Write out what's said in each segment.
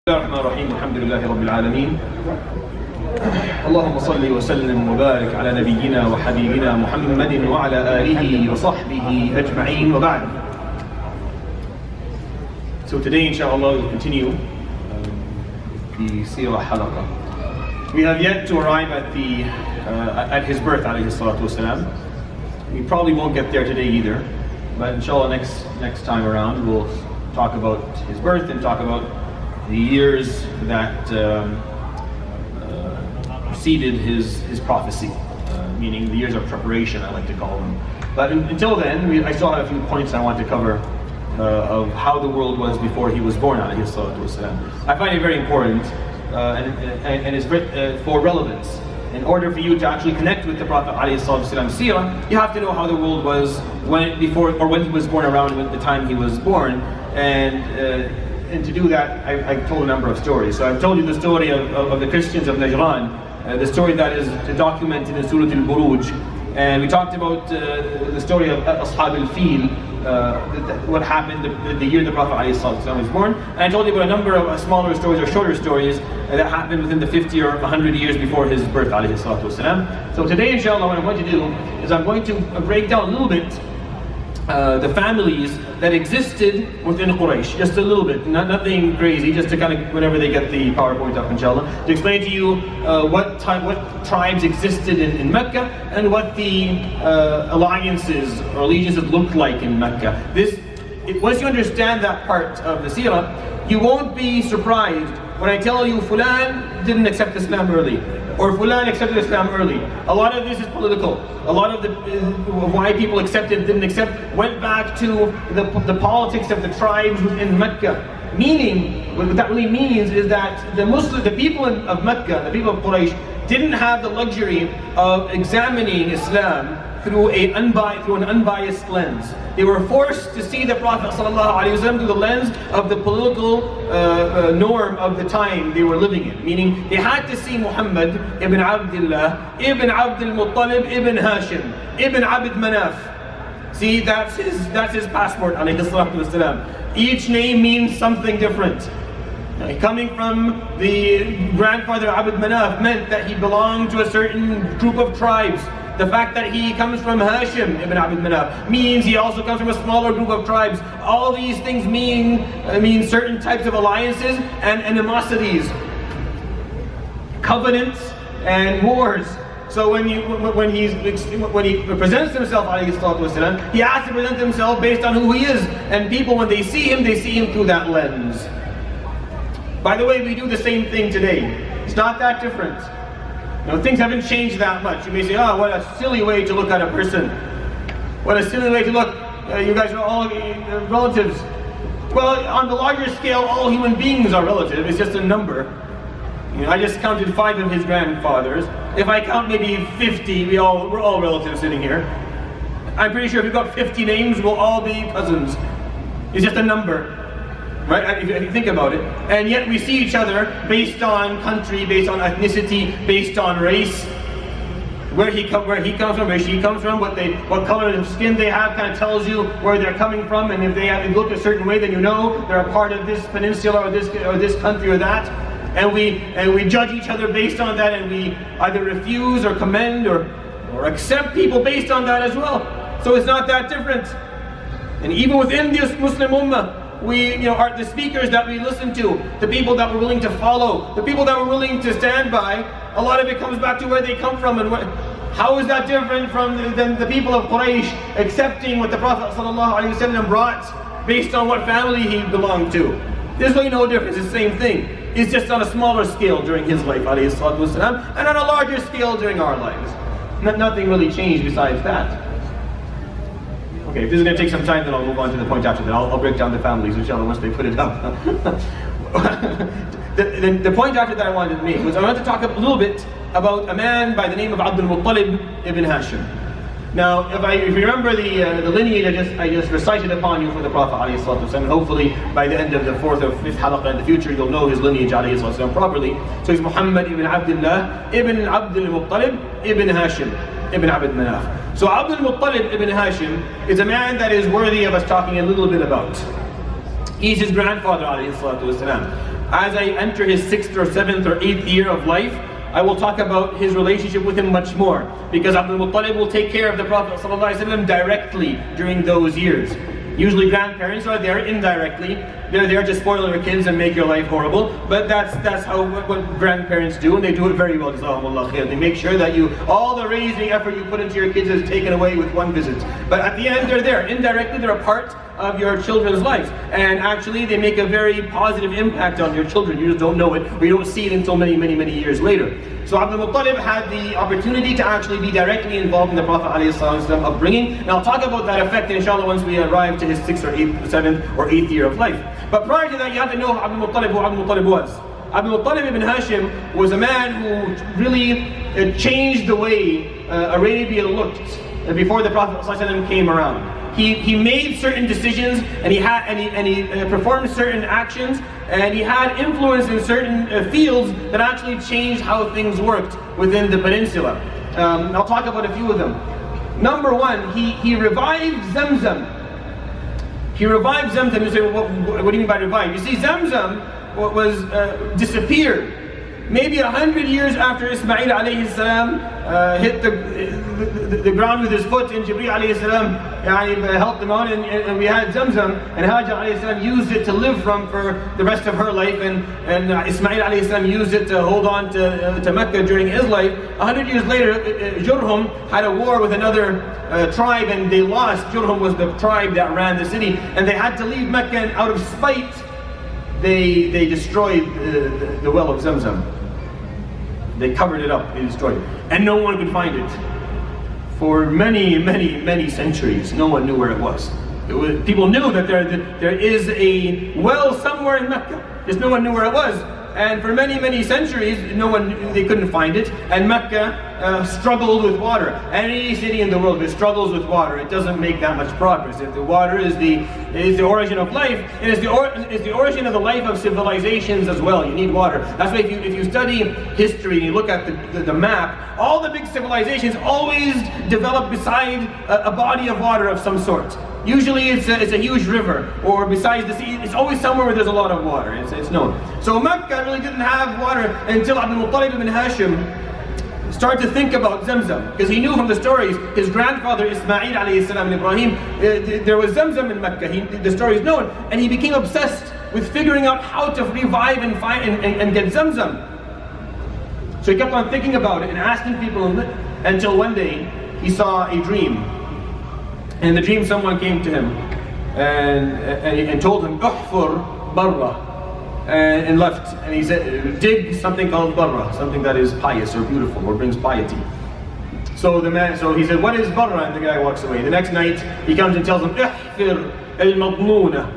بسم الله الرحمن الرحيم الحمد لله رب العالمين اللهم صل وسلم وبارك على نبينا وحبيبنا محمد وعلى آله وصحبه أجمعين وبعد. So today inshallah we'll continue the Seerah halaqa. We have yet to arrive at his birth alayhi salatu wasalam. We probably won't get there today either, but inshallah next time around we'll talk about his birth and talk about the years that preceded his prophecy, meaning the years of preparation, I like to call them. But until then, I still have a few points I want to cover of how the world was before he was born, alayhi salatu wasalam. I find it very important, and it's for relevance. In order for you to actually connect with the Prophet alayhi salatu wasalam seerah, you have to know how the world was when he was born, around the time he was born. And to do that, I've told a number of stories. So I've told you the story of the Christians of Najran, the story that is documented in Surah Al-Buruj. And we talked about the story of Ashab al-Fil, what happened the year the Prophet ﷺ was born. And I told you about a number of smaller stories or shorter stories that happened within the 50 or 100 years before his birth ﷺ. So today, inshallah, what I'm going to do is I'm going to break down a little bit the families that existed within Quraish, just a little bit, nothing crazy, just to kind of, whenever they get the PowerPoint up inshallah, to explain to you what tribes existed in Mecca and what the alliances or allegiances looked like in Mecca. Once you understand that part of the seerah, you won't be surprised when I tell you Fulan didn't accept Islam early, or Fulan accepted Islam early. A lot of this is political. A lot of why people accepted, didn't accept, went back to the politics of the tribes within Mecca. Meaning, what that really means is that the people of Mecca, the people of Quraysh, didn't have the luxury of examining Islam through an unbiased lens. They were forced to see the Prophet ﷺ through the lens of the political norm of the time they were living in. Meaning, they had to see Muhammad ibn Abdullah, ibn Abdul-Muttalib, ibn Hashim, ibn Abd Manaf. See, that's his passport, alayhi salatu wasalam. Each name means something different. Coming from the grandfather Abd Manaf meant that he belonged to a certain group of tribes. The fact that he comes from Hashim ibn Abd Manaf means he also comes from a smaller group of tribes. All these things mean certain types of alliances and animosities, covenants and wars. So when he presents himself, alayhi salatu wasalam, he has to present himself based on who he is. And people, when they see him through that lens. By the way, we do the same thing today. It's not that different. Things haven't changed that much. You may say, oh, what a silly way to look at a person. What a silly way to look. You guys are all relatives. Well, on the larger scale, all human beings are relative. It's just a number. I just counted 5 of his grandfathers. If I count maybe 50, we're all relatives sitting here. I'm pretty sure if you've got 50 names, we'll all be cousins. It's just a number. Right? If you think about it. And yet we see each other based on country, based on ethnicity, based on race. Where he comes from, where she comes from, what color of skin they have kind of tells you where they're coming from. And if they look a certain way, then you know they're a part of this peninsula or this country or that. And we judge each other based on that, and we either refuse or commend or accept people based on that as well. So it's not that different. And even within this Muslim Ummah, are the speakers that we listen to, the people that we're willing to follow, the people that we're willing to stand by, a lot of it comes back to where they come from. And how is that different than the people of Quraysh accepting what the Prophet ﷺ brought based on what family he belonged to? There's really no difference, it's the same thing. It's just on a smaller scale during his life, alayhi salatu wasalam, and on a larger scale during our lives. Nothing really changed besides that. Okay, if this is going to take some time, then I'll move on to the point after that. I'll break down the families, inshallah, once they put it up. the point after that I wanted to make was I wanted to talk a little bit about a man by the name of Abdul-Muttalib ibn Hashim. Now, if you remember the lineage I just recited upon you for the Prophet ﷺ, and hopefully by the end of the 4th or 5th halaqah in the future, you'll know his lineage ﷺ properly. So he's Muhammad ibn Abdullah ibn Abdul-Muttalib ibn Hashim ibn Abd Manaf. So Abdul-Muttalib ibn Hashim is a man that is worthy of us talking a little bit about. He's his grandfather alayhi salatu wasalam. As I enter his 6th or 7th or 8th year of life, I will talk about his relationship with him much more, because Abdul-Muttalib will take care of the Prophet ﷺ directly during those years. Usually grandparents are there indirectly. They're there to spoil your kids and make your life horrible. But that's how what grandparents do, and they do it very well. They make sure that all the raising effort you put into your kids is taken away with one visit. But at the end, they're there. Indirectly, they're a part of your children's lives. And actually, they make a very positive impact on your children. You just don't know it, or you don't see it until many, many, many years later. So Abdul-Muttalib had the opportunity to actually be directly involved in the Prophet ﷺ upbringing. And I'll talk about that effect, inshallah, once we arrive to his 6th or 8th, 7th or 8th year of life. But prior to that, you have to know who Abdul-Muttalib was. Abdul-Muttalib ibn Hashim was a man who really changed the way Arabia looked before the Prophet ﷺ came around. He made certain decisions, and he performed certain actions, and he had influence in certain fields that actually changed how things worked within the peninsula. I'll talk about a few of them. Number one, he revived Zamzam. He revived Zamzam. You say, well, what do you mean by revive? You see, Zamzam was disappeared. Maybe 100 years after Ismail alayhi salam hit the ground with his foot, and Jibreel alayhi salam helped him out, and we had Zamzam, and Hajar alayhi salam used it to live from for the rest of her life, and Ismail alayhi salam used it to hold on to Mecca during his life. 100 years later, Jurhum had a war with another tribe, and they lost. Jurhum was the tribe that ran the city, and they had to leave Mecca, and out of spite, they destroyed the well of Zamzam. They covered it up, they destroyed it. And no one could find it. For many, many, many centuries, no one knew where it was. People knew that there is a well somewhere in Mecca. Just no one knew where it was. And for many, many centuries, they couldn't find it. And Mecca struggled with water. Any city in the world that struggles with water, it doesn't make that much progress. If the water is the origin of life, it is the origin of the life of civilizations as well. You need water. That's why if you study history and you look at the map, all the big civilizations always develop beside a body of water of some sort. Usually it's a huge river, or besides the sea, it's always somewhere where there's a lot of water. It's known. So Mecca really didn't have water until Abdul-Muttalib ibn Hashim started to think about Zamzam, because he knew from the stories his grandfather Ismail alayhi salam and Ibrahim, there was Zamzam in Mecca. The story is known, and he became obsessed with figuring out how to revive and find and get Zamzam. So he kept on thinking about it and asking people, until one day he saw a dream. And in the dream, someone came to him and told him, "Uhfur barra," and left. And he said, "Dig something called barra, something that is pious or beautiful or brings piety." So he said, "What is barra?" And the guy walks away. The next night, he comes and tells him, "Ihfir al-madmoona,"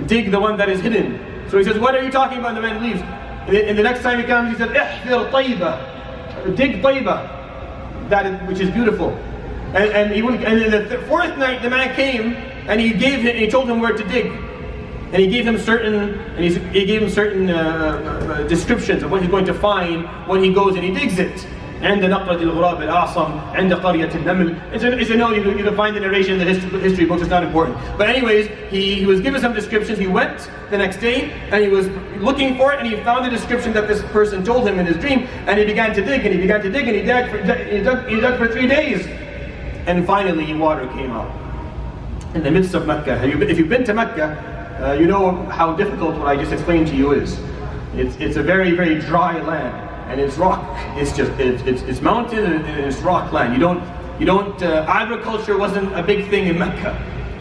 dig the one that is hidden. So he says, "What are you talking about?" And the man leaves. And the next time he comes, he said, "Ihfir tayba," dig tayba, which is beautiful. And then the fourth night, the man came and he told him where to dig, and he gave him certain descriptions of what he's going to find when he goes and he digs it. عند نقرة الغراب الأعصم عند قرية النمل. It's a no, you can find the narration in the history books, it's not important. But anyways, he was given some descriptions. He went the next day and he was looking for it, and he found the description that this person told him in his dream, and he began to dig, and he dug for 3 days. And finally, water came out in the midst of Mecca. If you've been to Mecca, you know how difficult what I just explained to you is. It's a very, very dry land, and it's rock. It's mountain and it's rock land. Agriculture wasn't a big thing in Mecca.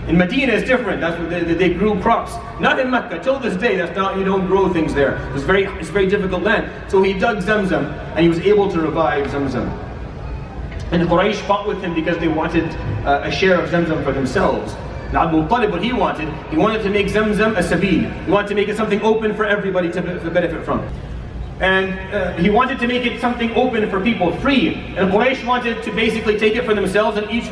In Medina, it's different. That's where they grew crops. Not in Mecca. Till this day, you don't grow things there. It's very difficult land. So he dug Zamzam, and he was able to revive Zamzam. And the Quraish fought with him because they wanted a share of Zamzam for themselves. Now Abdul-Muttalib, what he wanted to make Zamzam a sabil. He wanted to make it something open for everybody to benefit from. And he wanted to make it something open for people, free. And Quraysh wanted to basically take it for themselves, and each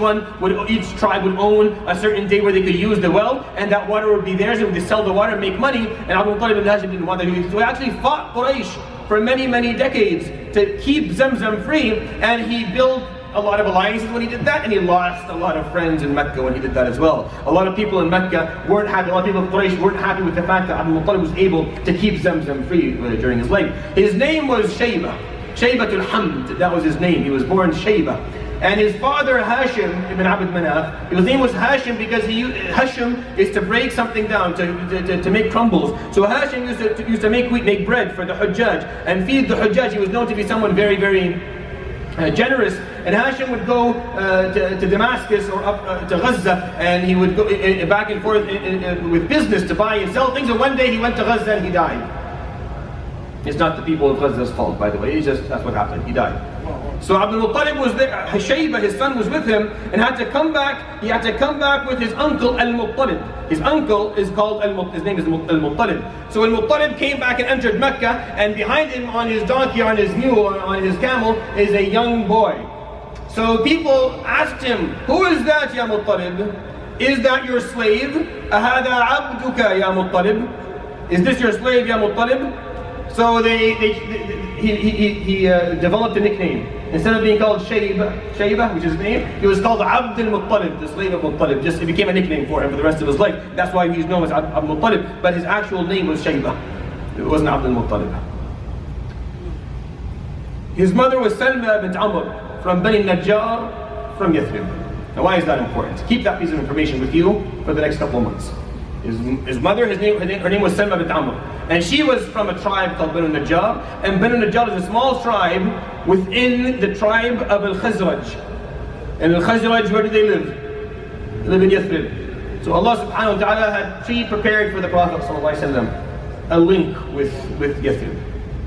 tribe would own a certain day where they could use the well, and that water would be theirs, and they sell the water and make money. And Abdul-Muttalib ibn Hashim didn't want that. So he actually fought Quraysh for many, many decades to keep Zamzam free, and he built a lot of alliances when he did that, and he lost a lot of friends in Mecca when he did that as well. A lot of people in Mecca weren't happy, a lot of people in Quraish weren't happy with the fact that Abdul-Muttalib was able to keep Zamzam free during his life. His name was Shaybah. Shaybatul Hamd, that was his name. He was born Shaybah. And his father Hashim ibn Abd Manaf, his name was Hashim because Hashim is to break something down, to make crumbles. So Hashim used to make wheat, make bread for the Hujjaj and feed the Hujjaj. He was known to be someone very, very generous. And Hashim would go to Damascus or up to Gaza, and he would go back and forth with business to buy and sell things. And one day he went to Gaza and he died. It's not the people of Gaza's fault, by the way. It's just, that's what happened. He died. So Abdul-Muttalib was there. Shaybah, his son, was with him and had to come back. He had to come back with his uncle Al-Muttalib. His uncle is called his name is Al-Muttalib. So Al-Muttalib came back and entered Mecca, and behind him on his donkey, on his mule, on his camel, is a young boy. So people asked him, "Who is that, Ya Muttalib? Is that your slave? Ahada abduka, Ya Muttalib? Is this your slave, Ya Muttalib?" So he developed a nickname. Instead of being called Shaybah, which is his name, he was called Abdul-Muttalib, the slave of Muttalib. Just it became a nickname for him for the rest of his life. That's why he's known as Abdul-Muttalib. But his actual name was Shaybah. It wasn't Abdul-Muttalib. His mother was Salma bint Amr from Bani Najjar from Yathrib. Now, why is that important? Keep that piece of information with you for the next couple of months. His mother, her name was Salma bint Amr. And she was from a tribe called Banu Najjar. And Banu Najjar is a small tribe within the tribe of Al-Khazraj. And Al-Khazraj, where do they live? They live in Yathrib. So Allah subhanahu wa ta'ala had pre-prepared for the Prophet sallallahu alaihi wasallam a link with Yathrib.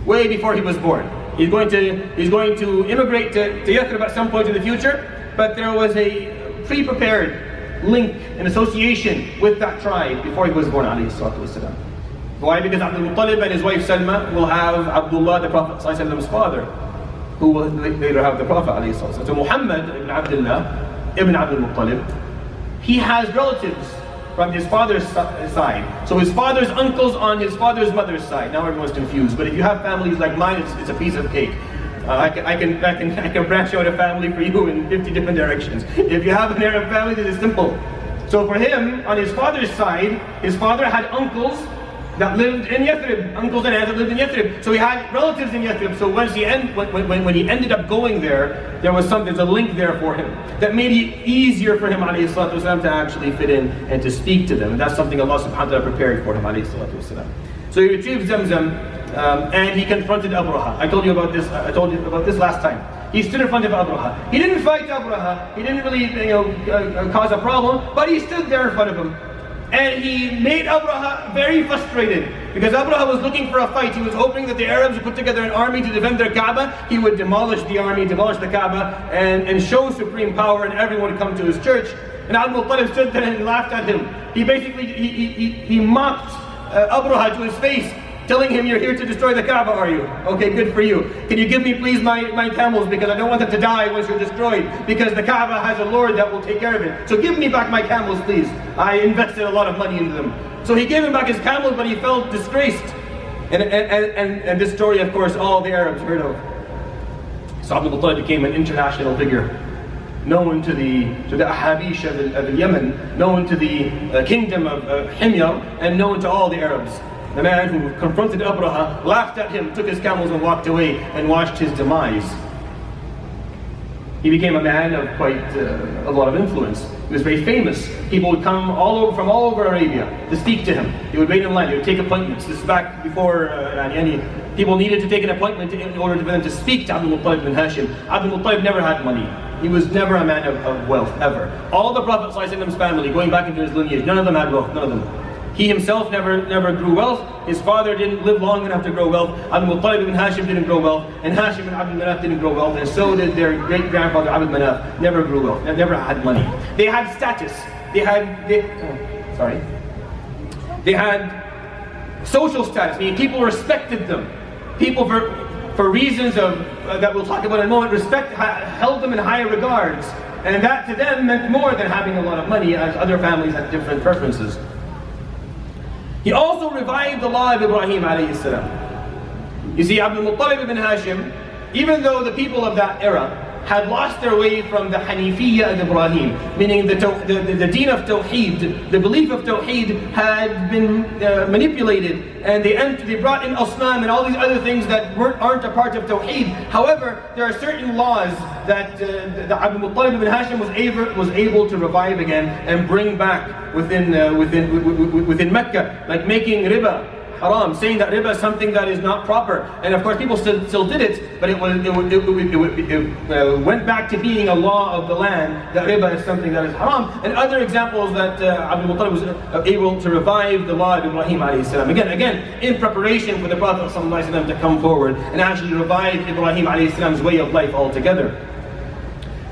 Way before he was born. He's going to immigrate to Yathrib at some point in the future. But there was a pre-prepared link and association with that tribe before he was born, alayhi salatu wasalam. Why? Because Abdul-Muttalib and his wife Salma will have Abdullah, the Prophet ﷺ's father, who will later have the Prophet ﷺ. So Muhammad ibn Abdullah, ibn Abdul-Muttalib, he has relatives from his father's side. So his father's uncles on his father's mother's side. Now everyone's confused, but if you have families like mine, it's a piece of cake. I can branch out a family for you in 50 different directions. If you have an Arab family, this is simple. So for him, on his father's side, his father had uncles that lived in Yathrib, uncles and aunts that lived in Yathrib. So he had relatives in Yathrib. So when he ended up going there, there's a link there for him that made it easier for him, alayhi salatu wasalam, to actually fit in and to speak to them. And that's something Allah subhanahu wa ta'ala prepared for him, alayhi salatu wasalam. So he retrieved Zamzam, and he confronted Abraha. I told you about this last time. He stood in front of Abraha. He didn't fight Abraha. He didn't really, cause a problem, but he stood there in front of him. And he made Abraha very frustrated because Abraha was looking for a fight. He was hoping that the Arabs would put together an army to defend their Kaaba. He would demolish the army, demolish the Kaaba, and show supreme power, and everyone would come to his church. And Abdul-Muttalib stood there and laughed at him. He basically he mocked Abraha to his face, telling him, "You're here to destroy the Kaaba, are you? Okay, good for you. Can you give me please my camels, because I don't want them to die once you're destroyed, because the Kaaba has a Lord that will take care of it. So give me back my camels, please. I invested a lot of money into them." So he gave him back his camels, but he felt disgraced. And this story, of course, all the Arabs heard of. So Abdul-Muttalib became an international figure, known to the Ahabish of Yemen, known to the kingdom of Himyar, and known to all the Arabs. The man who confronted Abraha, laughed at him, took his camels and walked away and watched his demise. He became a man of quite a lot of influence. He was very famous. People would come from all over Arabia to speak to him. He would wait in line. He would take appointments. This is back before people needed to take an appointment in order for them to speak to Abdul-Muttalib bin Hashim. Abdul-Muttalib never had money. He was never a man of wealth, ever. All the Prophet ﷺ's family, going back into his lineage, none of them had wealth, none of them. He himself never grew wealth. His father didn't live long enough to grow wealth. Abdul-Muttalib ibn Hashim didn't grow wealth. And Hashim and Abdul Manaf didn't grow wealth. And so did their great-grandfather Abdul Manaf. Never grew wealth. Never had money. They had status. They had social status, meaning people respected them. People, for reasons that we'll talk about in a moment, held them in higher regards. And that to them meant more than having a lot of money, as other families had different preferences. He also revived the law of Ibrahim alayhi salam. You see, Abdul-Muttalib ibn Hashim, even though the people of that era had lost their way from the Hanifiyya of Ibrahim, meaning the deen of Tawheed, the belief of Tawheed had been manipulated, and they brought in Asnam and all these other things that aren't a part of Tawheed. However, there are certain laws that the Abdul-Muttalib ibn Hashim was able to revive again and bring back within Mecca, like making riba haram, saying that riba is something that is not proper. And of course people still did it, but it went back to being a law of the land, that riba is something that is haram. And other examples that Abdul-Muttalib was able to revive the law of Ibrahim alayhi salam. Again, in preparation for the Prophet sallallahu alaihi wasallam to come forward and actually revive Ibrahim alayhi salam's way of life altogether.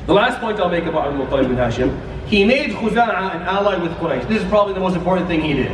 The last point I'll make about Abdul-Muttalib ibn Hashim, he made Khuza'a an ally with Quraish. This is probably the most important thing he did.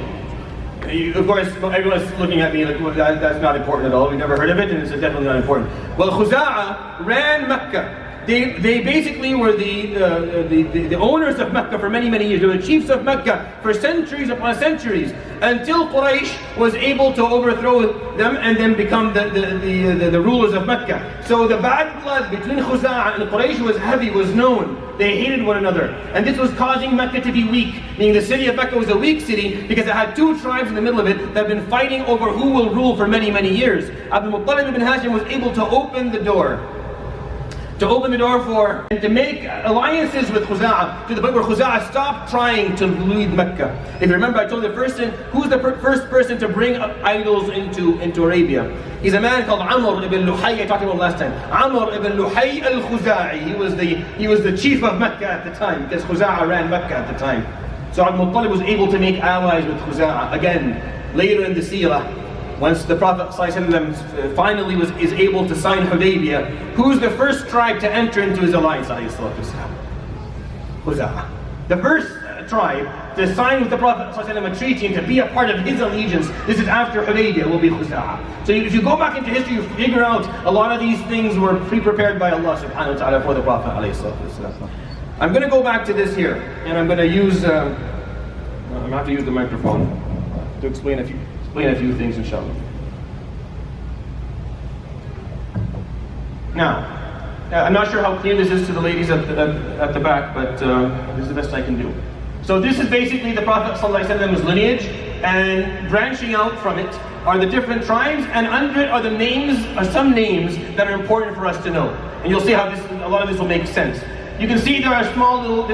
Of course, everyone's looking at me like, well, that's not important at all. We've never heard of it, and it's definitely not important. Well, Khuza'a ran Mecca. They basically were the owners of Mecca for many years. They were the chiefs of Mecca for centuries upon centuries, until Quraish was able to overthrow them and then become the rulers of Mecca. So the bad blood between Khuza'a and Quraish was heavy, was known. They hated one another, and this was causing Mecca to be weak, meaning the city of Mecca was a weak city because it had two tribes in the middle of it that had been fighting over who will rule for many years. Abdul-Muttalib ibn Hashim was able to open the door for and to make alliances with Khuza'a, to the point where Khuza'a stopped trying to lead Mecca. If you remember, I told you who's the first person to bring idols into Arabia? He's a man called Amr ibn Luhay. I talked about him last time. Amr ibn Luhay al-Khuza'i. He was the chief of Mecca at the time, because Khuza'a ran Mecca at the time. So Abdul-Muttalib was able to make allies with Khuza'a. Again, later in the Seerah, once the Prophet ﷺ finally is able to sign Hudaybiyah, who's the first tribe to enter into his alliance? Khuza'a. The first tribe to sign with the Prophet ﷺ a treaty and to be a part of his allegiance, this is after Hudaybiyah, will be Khuza'a. So if you go back into history, you figure out a lot of these things were pre-prepared by Allah subhanahu wa ta'ala for the Prophet ﷺ. I'm going to go back to this here, and I'm going to use, I'm going to have to use the microphone to explain a few things, inshallah. Now, I'm not sure how clear this is to the ladies at the back, but this is the best I can do. So this is basically the Prophet ﷺ's lineage, and branching out from it are the different tribes, and under it are the names, or some names that are important for us to know. And you'll see how a lot of this will make sense. You can see there are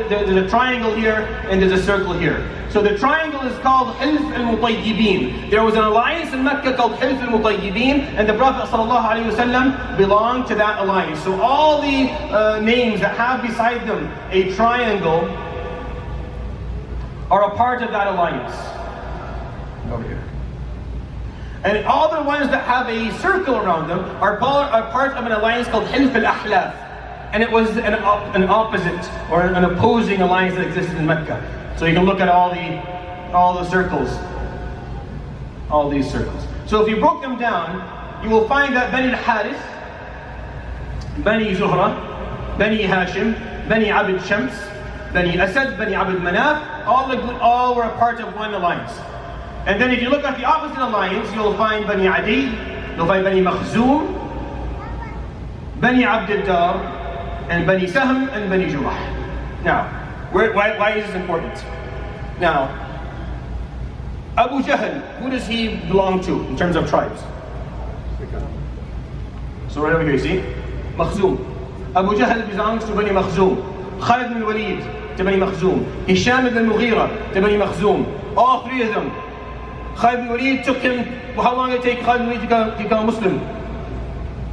there's a triangle here and there's a circle here. So the triangle is called Hilf al-Mutayyibin. There was an alliance in Mecca called Hilf al-Mutayyibin, and the Prophet ﷺ belonged to that alliance. So all the names that have beside them a triangle are a part of that alliance. Over here. And all the ones that have a circle around them are part of an alliance called Hilf al-Ahlaf. And it was an opposite or an opposing alliance that existed in Mecca. So you can look at all the circles, all these circles. So if you broke them down, you will find that Bani al-Harith, Bani Zuhra, Bani Hashim, Bani Abd Shams, Bani Asad, Bani Abd Manaf, all were a part of one alliance. And then if you look at the opposite alliance, you'll find Bani Adi, you'll find Bani Makhzoom, Bani Abd Dar, and Bani Sahm and Bani Jumah. Now, why is this important? Now, Abu Jahl, who does he belong to in terms of tribes? So right over here, you see? Makhzoom. Abu Jahl belongs to Bani Makhzoom. Khalid bin Walid to Bani Makhzoom. Hisham ibn Mughira to Bani Makhzoom. All three of them. Khalid bin Walid took him, how long did it take Khalid bin Walid to become a Muslim?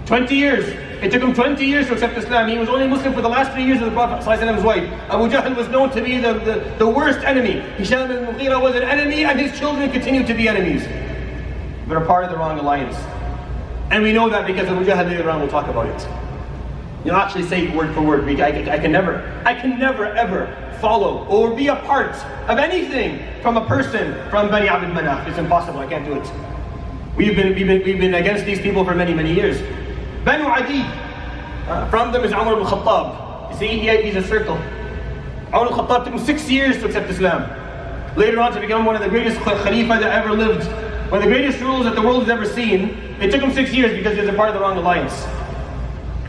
20 years. It took him 20 years to accept Islam. He was only Muslim for the last 3 years of the Prophet ﷺ's wife. Abu Jahl was known to be the worst enemy. Hisham ibn Mughira was an enemy, and his children continued to be enemies. They're a part of the wrong alliance. And we know that because Abu Jahl later on will talk about it. You'll actually say it word for word. I can never ever follow or be a part of anything from a person from Bani Abd Manaf. It's impossible. I can't do it. We've been against these people for many years. Banu Adi, from them is Umar ibn Khattab. You see, he's a circle. Umar ibn Khattab took him 6 years to accept Islam. Later on to become one of the greatest Khalifa that ever lived. One of the greatest rulers that the world has ever seen. It took him 6 years because he was a part of the wrong alliance.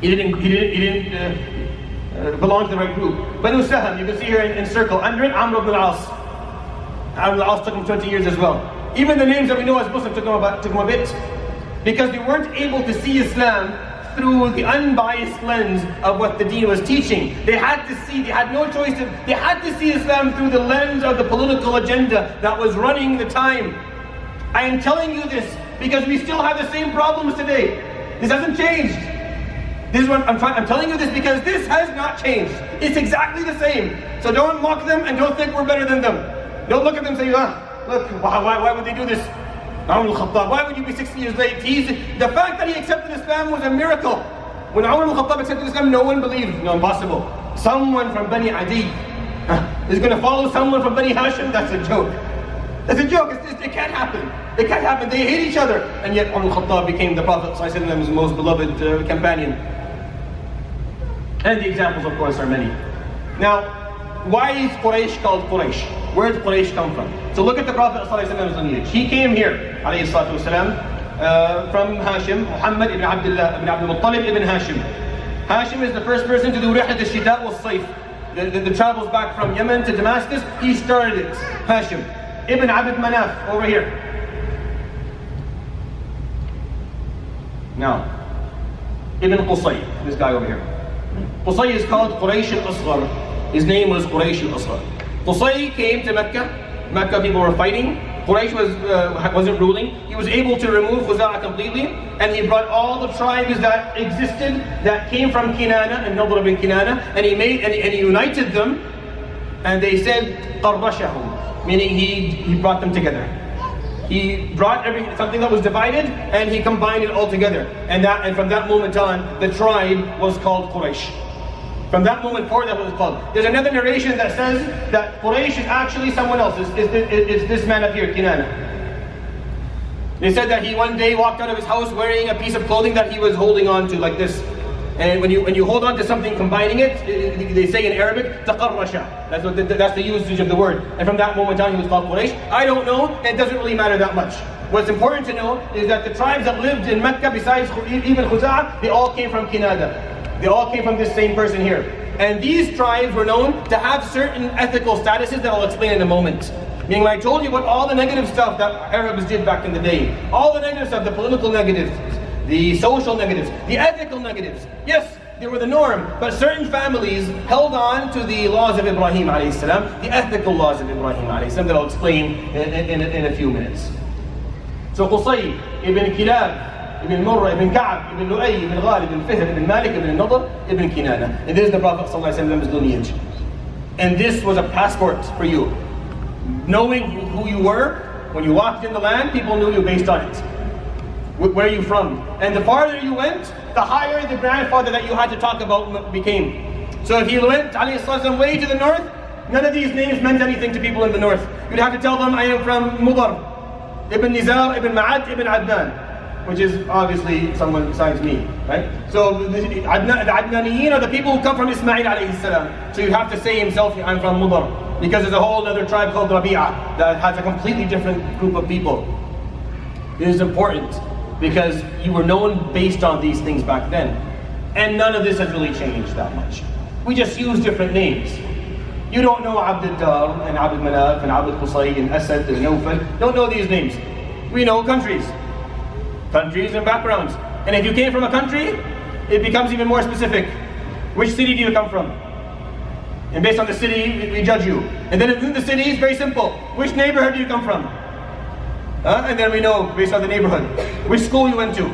He didn't belong to the right group. Banu Sahm, you can see here in circle, under it, Amr ibn al-As. Amr ibn al-As took him 20 years as well. Even the names that we know as Muslims took him a bit, because they weren't able to see Islam through the unbiased lens of what the deen was teaching. They had no choice, they had to see Islam through the lens of the political agenda that was running the time. I am telling you this because we still have the same problems today. This hasn't changed. This is what I'm telling you this because this has not changed. It's exactly the same. So don't mock them and don't think we're better than them. Don't look at them and say, look, why would they do this? Why would you be 60 years late? The fact that he accepted Islam was a miracle. When Umar al-Khattab accepted Islam, no one believed. No, impossible. Someone from Bani Adi is going to follow someone from Bani Hashim? That's a joke. That's a joke. It can't happen. It can't happen. They hate each other. And yet Umar al-Khattab became the Prophet's most beloved companion. And the examples, of course, are many. Now, why is Quraish called Quraish? Where did Quraish come from? So look at the Prophet's lineage. He came here, والسلام, from Hashim, Muhammad ibn Abdullah ibn Abdul-Muttalib ibn Hashim. Hashim is the first person to do Rihlat al-Shita wal-Sayf. The travels back from Yemen to Damascus, he started it. Hashim. Ibn Abd Manaf, over here. Now, Ibn Qusay, this guy over here. Qusay is called Quraish al-Asghar. His name was Quraish al-Asghar. Qusay came to Mecca. Mecca people were fighting. Quraish wasn't ruling. He was able to remove Khuza'ah completely, and he brought all the tribes that existed that came from Kinana and Nadr bin Kinana, and he united them, and they said qarrashahum, meaning he brought them together. He brought something that was divided, and he combined it all together. And from that moment on, the tribe was called Quraish. From that moment forward, that was called. There's another narration that says that Quraish is actually someone else. It's this man up here, Kinana. They said that he one day walked out of his house wearing a piece of clothing that he was holding on to like this. And when you hold on to something, combining it, they say in Arabic, taqarrasha. That's the usage of the word. And from that moment on, he was called Quraish. I don't know. It doesn't really matter that much. What's important to know is that the tribes that lived in Mecca, besides even Khuza'ah, they all came from Kinana. They all came from this same person here. And these tribes were known to have certain ethical statuses that I'll explain in a moment. Meaning, like I told you about all the negative stuff that Arabs did back in the day. All the negative stuff, the political negatives, the social negatives, the ethical negatives. Yes, they were the norm, but certain families held on to the laws of Ibrahim alayhi salam, the ethical laws of Ibrahim alayhi salam that I'll explain in a few minutes. So Qusay ibn Kilab, Ibn Murrah, Ibn Ka'ab, Ibn Lu'ay, Ibn Ghalib, Ibn Fihr, Ibn Malik, Ibn Nadr, Ibn Kinana. And this is the Prophet ﷺ's lineage. And this was a passport for you. Knowing who you were, when you walked in the land, people knew you based on it. Where are you from? And the farther you went, the higher the grandfather that you had to talk about became. So if you went ﷺ way to the north, none of these names meant anything to people in the north. You'd have to tell them, I am from Mudar, Ibn Nizar, Ibn Ma'ad, Ibn Adnan. Which is obviously someone besides me, right? So the Adnaniyin are the people who come from Ismail alayhi salam. So you have to say himself, I'm from Mudar. Because there's a whole other tribe called Rabi'ah that has a completely different group of people. It is important because you were known based on these things back then. And none of this has really changed that much. We just use different names. You don't know Abd al-Dar and Abd al-Manaf and Abd al-Qusay and Asad and Nawfal. Don't know these names. We know countries. Countries and backgrounds. And if you came from a country, it becomes even more specific. Which city do you come from? And based on the city, we judge you. And then within the city, it's very simple. Which neighborhood do you come from? And then we know, based on the neighborhood, which school you went to.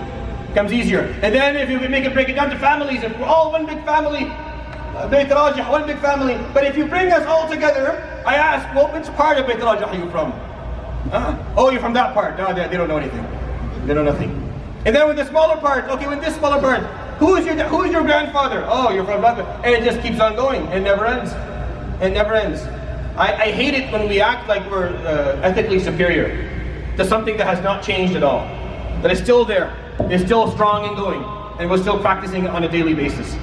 Becomes easier. And then if you break it down to families, if we're all one big family, Bayt Rajah, one big family. But if you bring us all together, I ask, well, which part of Bayt Rajah are you from? Oh, you're from that part. No, they don't know anything. They know nothing. And then with the smaller part, okay, with this smaller part, who is your grandfather? Oh, you're from that. And it just keeps on going. It never ends. It never ends. I hate it when we act like we're ethically superior to something that has not changed at all. That is still there. It's still strong and going. And we're still practicing it on a daily basis.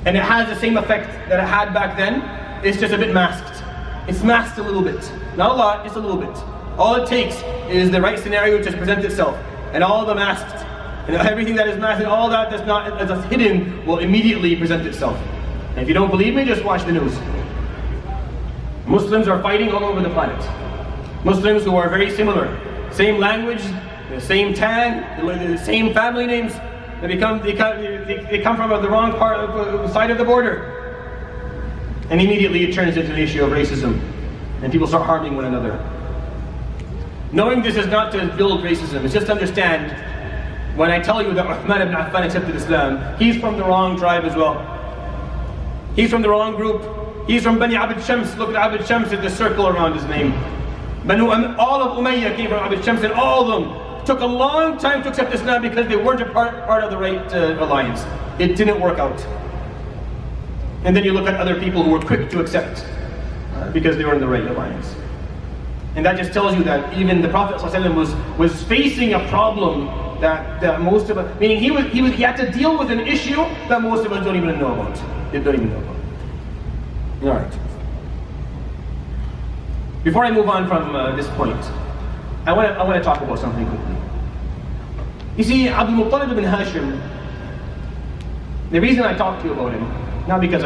And it has the same effect that it had back then. It's just a bit masked. It's masked a little bit. Not a lot, just a little bit. All it takes is the right scenario to present itself. And all the masked, and everything that is masked, and all that's hidden will immediately present itself. And if you don't believe me, just watch the news. Muslims are fighting all over the planet. Muslims who are very similar, same language, the same tan, the same family names, they come from the wrong part of the side of the border. And immediately it turns into an issue of racism, and people start harming one another. Knowing this is not to build racism, it's just to understand, when I tell you that Uthman ibn Affan accepted Islam, he's from the wrong tribe as well. He's from the wrong group. He's from Bani Abd Shams. Look at Abd Shams at the circle around his name. All of Umayyah came from Abd Shams, and all of them took a long time to accept Islam because they weren't a part of the right alliance. It didn't work out. And then you look at other people who were quick to accept because they were in the right alliance. And that just tells you that even the Prophet ﷺ was facing a problem that most of us, meaning he had to deal with an issue that most of us don't even know about. They don't even know about. All right. Before I move on from this point, I want to talk about something quickly. You see, Abdul-Muttalib ibn Hashim, the reason I talked to you about him, not because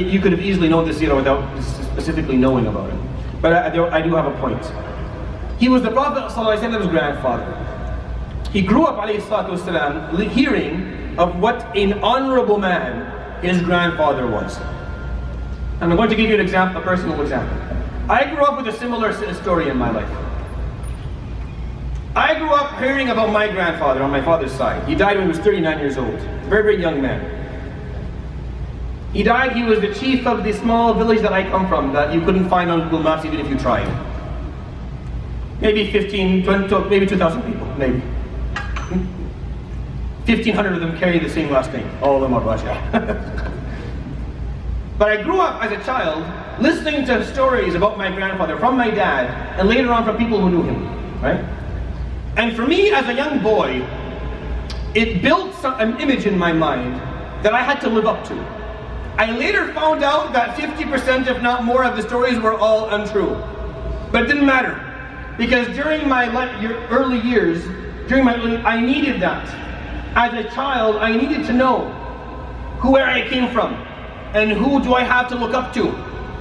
you could have easily known this Seerah without specifically knowing about it, but I do have a point. He was the Prophet ﷺ's grandfather. He grew up ﷺ, hearing of what an honorable man his grandfather was. And I'm going to give you an example, a personal example. I grew up with a similar story in my life. I grew up hearing about my grandfather on my father's side. He died when he was 39 years old. Very, very young man. He died, he was the chief of the small village that I come from that you couldn't find on Google Maps even if you tried. Maybe 15, 20, maybe 2,000 people, maybe. 1,500 of them carry the same last name. All of them are Rajeh. But I grew up as a child listening to stories about my grandfather from my dad and later on from people who knew him, right? And for me as a young boy, it built an image in my mind that I had to live up to. I later found out that 50% if not more of the stories were all untrue. But it didn't matter, because during my early years, I needed that. As a child, I needed to know where I came from, and who do I have to look up to,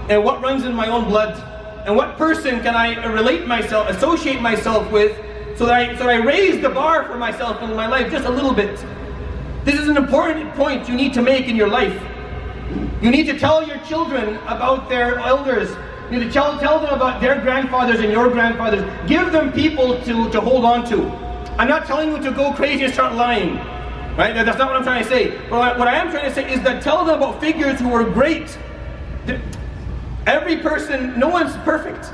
and what runs in my own blood, and what person can I associate myself with, so that I raise the bar for myself in my life just a little bit. This is an important point you need to make in your life. You need to tell your children about their elders. You need to tell them about their grandfathers and your grandfathers. Give them people to hold on to. I'm not telling you to go crazy and start lying. Right? That's not what I'm trying to say. But what I am trying to say is that tell them about figures who were great. Every person, no one's perfect.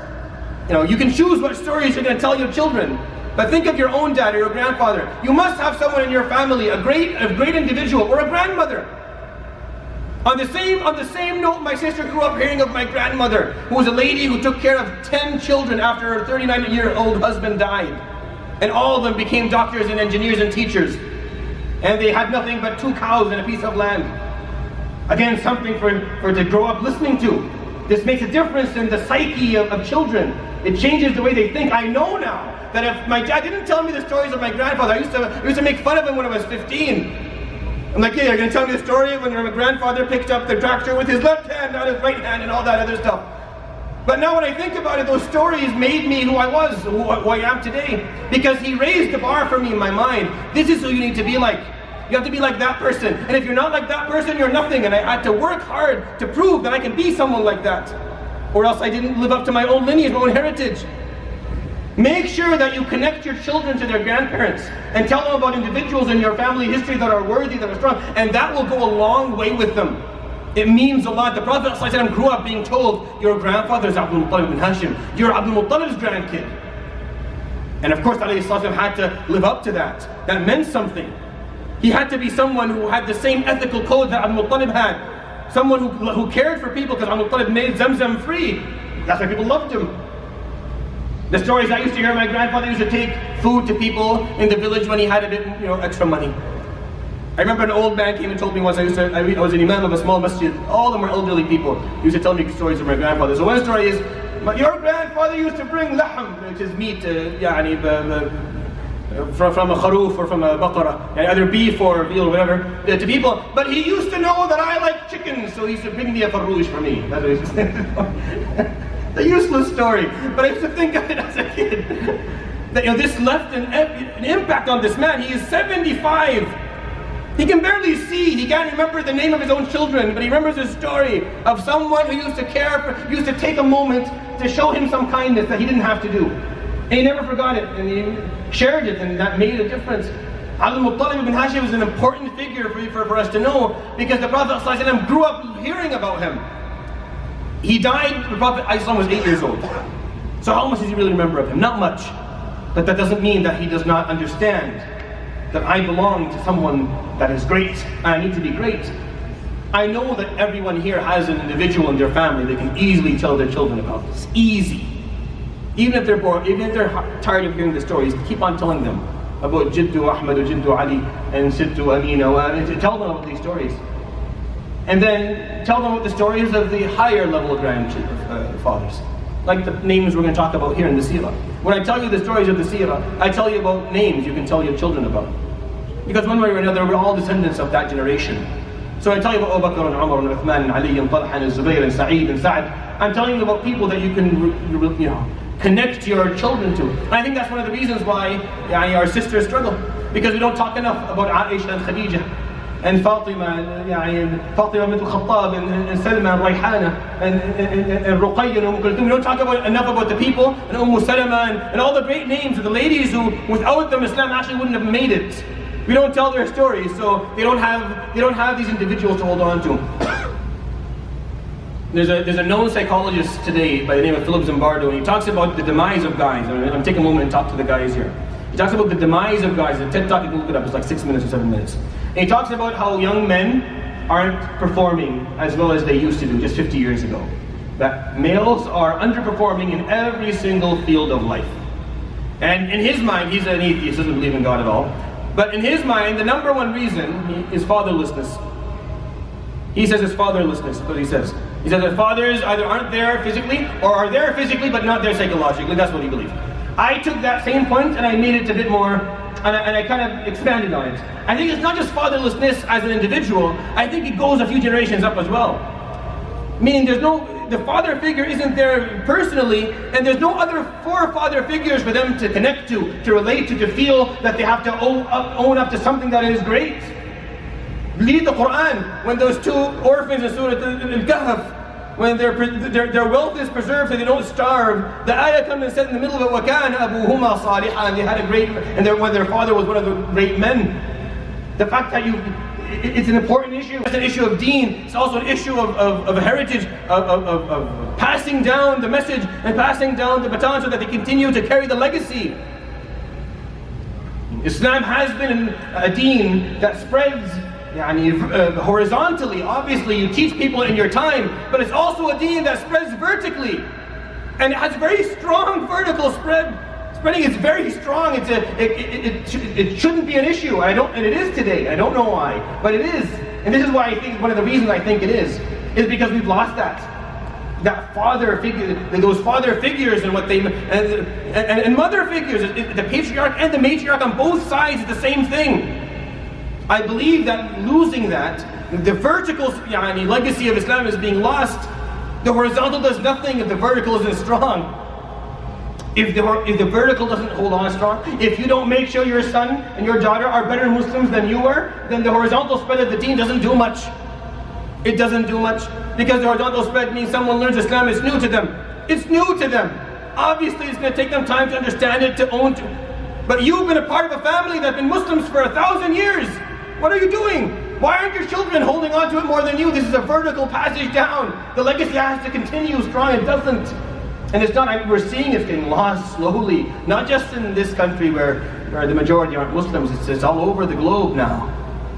You can choose what stories you're going to tell your children. But think of your own dad or your grandfather. You must have someone in your family, a great individual, or a grandmother. On the same note, my sister grew up hearing of my grandmother, who was a lady who took care of 10 children after her 39-year-old husband died. And all of them became doctors and engineers and teachers. And they had nothing but 2 cows and a piece of land. Again, something for to grow up listening to. This makes a difference in the psyche of children. It changes the way they think. I know now that if my dad didn't tell me the stories of my grandfather, I used to make fun of him when I was 15. I'm like, yeah, you're going to tell me the story when my grandfather picked up the tractor with his left hand, not his right hand, and all that other stuff. But now when I think about it, those stories made me who I was, who I am today, because he raised the bar for me in my mind. This is who you need to be like. You have to be like that person. And if you're not like that person, you're nothing. And I had to work hard to prove that I can be someone like that. Or else I didn't live up to my own lineage, my own heritage. Make sure that you connect your children to their grandparents and tell them about individuals in your family history that are worthy, that are strong, and that will go a long way with them. It means a lot. The Prophet ﷺ grew up being told, your grandfather is Abdul-Muttalib ibn Hashim, you're Abdul-Muttalib's grandkid. And of course ﷺ had to live up to that. That meant something. He had to be someone who had the same ethical code that Abdul-Muttalib had. Someone who cared for people, because Abdul-Muttalib made zamzam free. That's why people loved him. The stories I used to hear, my grandfather used to take food to people in the village when he had a bit, extra money. I remember an old man came and told me once, I was an imam of a small masjid, all of them were elderly people. He used to tell me stories of my grandfather. So one story is, your grandfather used to bring lahm, which is meat, from a kharoof or from a baqarah, either beef or veal or whatever, to people. But he used to know that I like chicken, so he used to bring me a faroosh for me. That's what he used to say. The useless story. But I used to think of it as a kid. That this left an impact on this man. He is 75. He can barely see. He can't remember the name of his own children, but he remembers his story of someone who used to care for, used to take a moment to show him some kindness that he didn't have to do. And he never forgot it, and he shared it, and that made a difference. Abdul-Muttalib ibn Hashim is an important figure for us to know, because the Prophet ﷺ grew up hearing about him. He died, the Prophet ﷺ was 8 years old. So how much does he really remember of him? Not much. But that doesn't mean that he does not understand that I belong to someone that is great, and I need to be great. I know that everyone here has an individual in their family they can easily tell their children about this. Easy. Even if they're bored, even if they're tired of hearing the stories, keep on telling them about Jiddu Ahmad, or Jiddu Ali, and Sittu Amina, and tell them about these stories. And then tell them about the stories of the higher level grandfathers, like the names we're going to talk about here in the Seerah. When I tell you the stories of the Seerah, I tell you about names you can tell your children about. Because one way or another, we're all descendants of that generation. So I tell you about Abu Bakr and Umar and Uthman and Ali and Talha and Zubayr and Sa'id and Sa'ad. I'm telling you about people that you can connect your children to. And I think that's one of the reasons why our sisters struggle. Because we don't talk enough about Aisha and Khadija and Fatima and Fatima bint al-Khattab and Salma and Rayhana and Ruqayya and Kulthum. We don't talk enough about the people and Salama and all the great names of the ladies who, without them, Islam actually wouldn't have made it. We don't tell their stories, so they don't have these individuals to hold on to. There's a known psychologist today by the name of Philip Zimbardo, and he talks about the demise of guys. I'm taking a moment and talk to the guys here. He talks about the demise of guys. The TED Talk, you can look it up, it's like 6 minutes or 7 minutes. And he talks about how young men aren't performing as well as they used to do just 50 years ago. That males are underperforming in every single field of life. And in his mind, he's an atheist, doesn't believe in God at all. But in his mind, the number one reason is fatherlessness. He says it's fatherlessness, but he says that fathers either aren't there physically or are there physically but not there psychologically. That's what he believes. I took that same point and I made it a bit more, and I kind of expanded on it. I think it's not just fatherlessness as an individual, I think it goes a few generations up as well. Meaning the father figure isn't there personally, and there's no other forefather figures for them to connect to relate to feel that they have to own up to something that is great. Read the Quran, when those two orphans in Surah Al-Kahf, when their wealth is preserved so they don't starve, the ayah comes and said in the middle of it, وَكَانَ أَبُوهُمَا صَالِحًا, and they had a great, when their father was one of the great men. The fact that it's an important issue. It's an issue of deen. It's also an issue of heritage, of passing down the message and passing down the baton so that they continue to carry the legacy. Islam has been a deen that spreads horizontally. Obviously, you teach people in your time, but it's also a deen that spreads vertically, and it has very strong vertical spread. Spreading is very strong. It shouldn't be an issue. And it is today. I don't know why, but it is. And this is why I think one of the reasons I think it is because we've lost that father figure, those father figures, and what they and mother figures. The patriarch and the matriarch on both sides is the same thing. I believe that losing that, the vertical legacy of Islam is being lost. The horizontal does nothing if the vertical isn't strong. If the vertical doesn't hold on strong, if you don't make sure your son and your daughter are better Muslims than you are, then the horizontal spread of the deen doesn't do much. It doesn't do much, because the horizontal spread means someone learns Islam, it's new to them. It's new to them. Obviously it's going to take them time to understand it, to own it. But you've been a part of a family that's been Muslims for 1,000 years. What are you doing? Why aren't your children holding on to it more than you? This is a vertical passage down. The legacy has to continue strong. It doesn't. And it's not, we're seeing it's getting lost slowly. Not just in this country where the majority aren't Muslims. It's all over the globe now.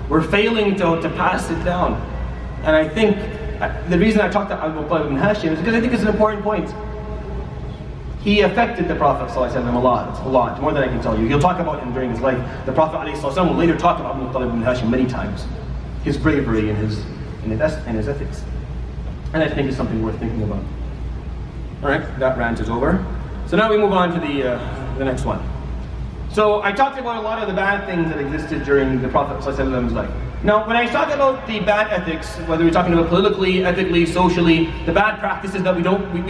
We're failing to pass it down. And I think, the reason I talked to Abdul-Muttalib ibn Hashim is because I think it's an important point. He affected the Prophet ﷺ a lot, more than I can tell you. He'll talk about him during his life. The Prophet ﷺ will later talk about Abdul-Muttalib ibn Hashim many times. His bravery and his ethics. And I think it's something worth thinking about. Alright, that rant is over. So now we move on to the next one. So I talked about a lot of the bad things that existed during the Prophet ﷺ's life. Now, when I talk about the bad ethics, whether we're talking about politically, ethically, socially, the bad practices that we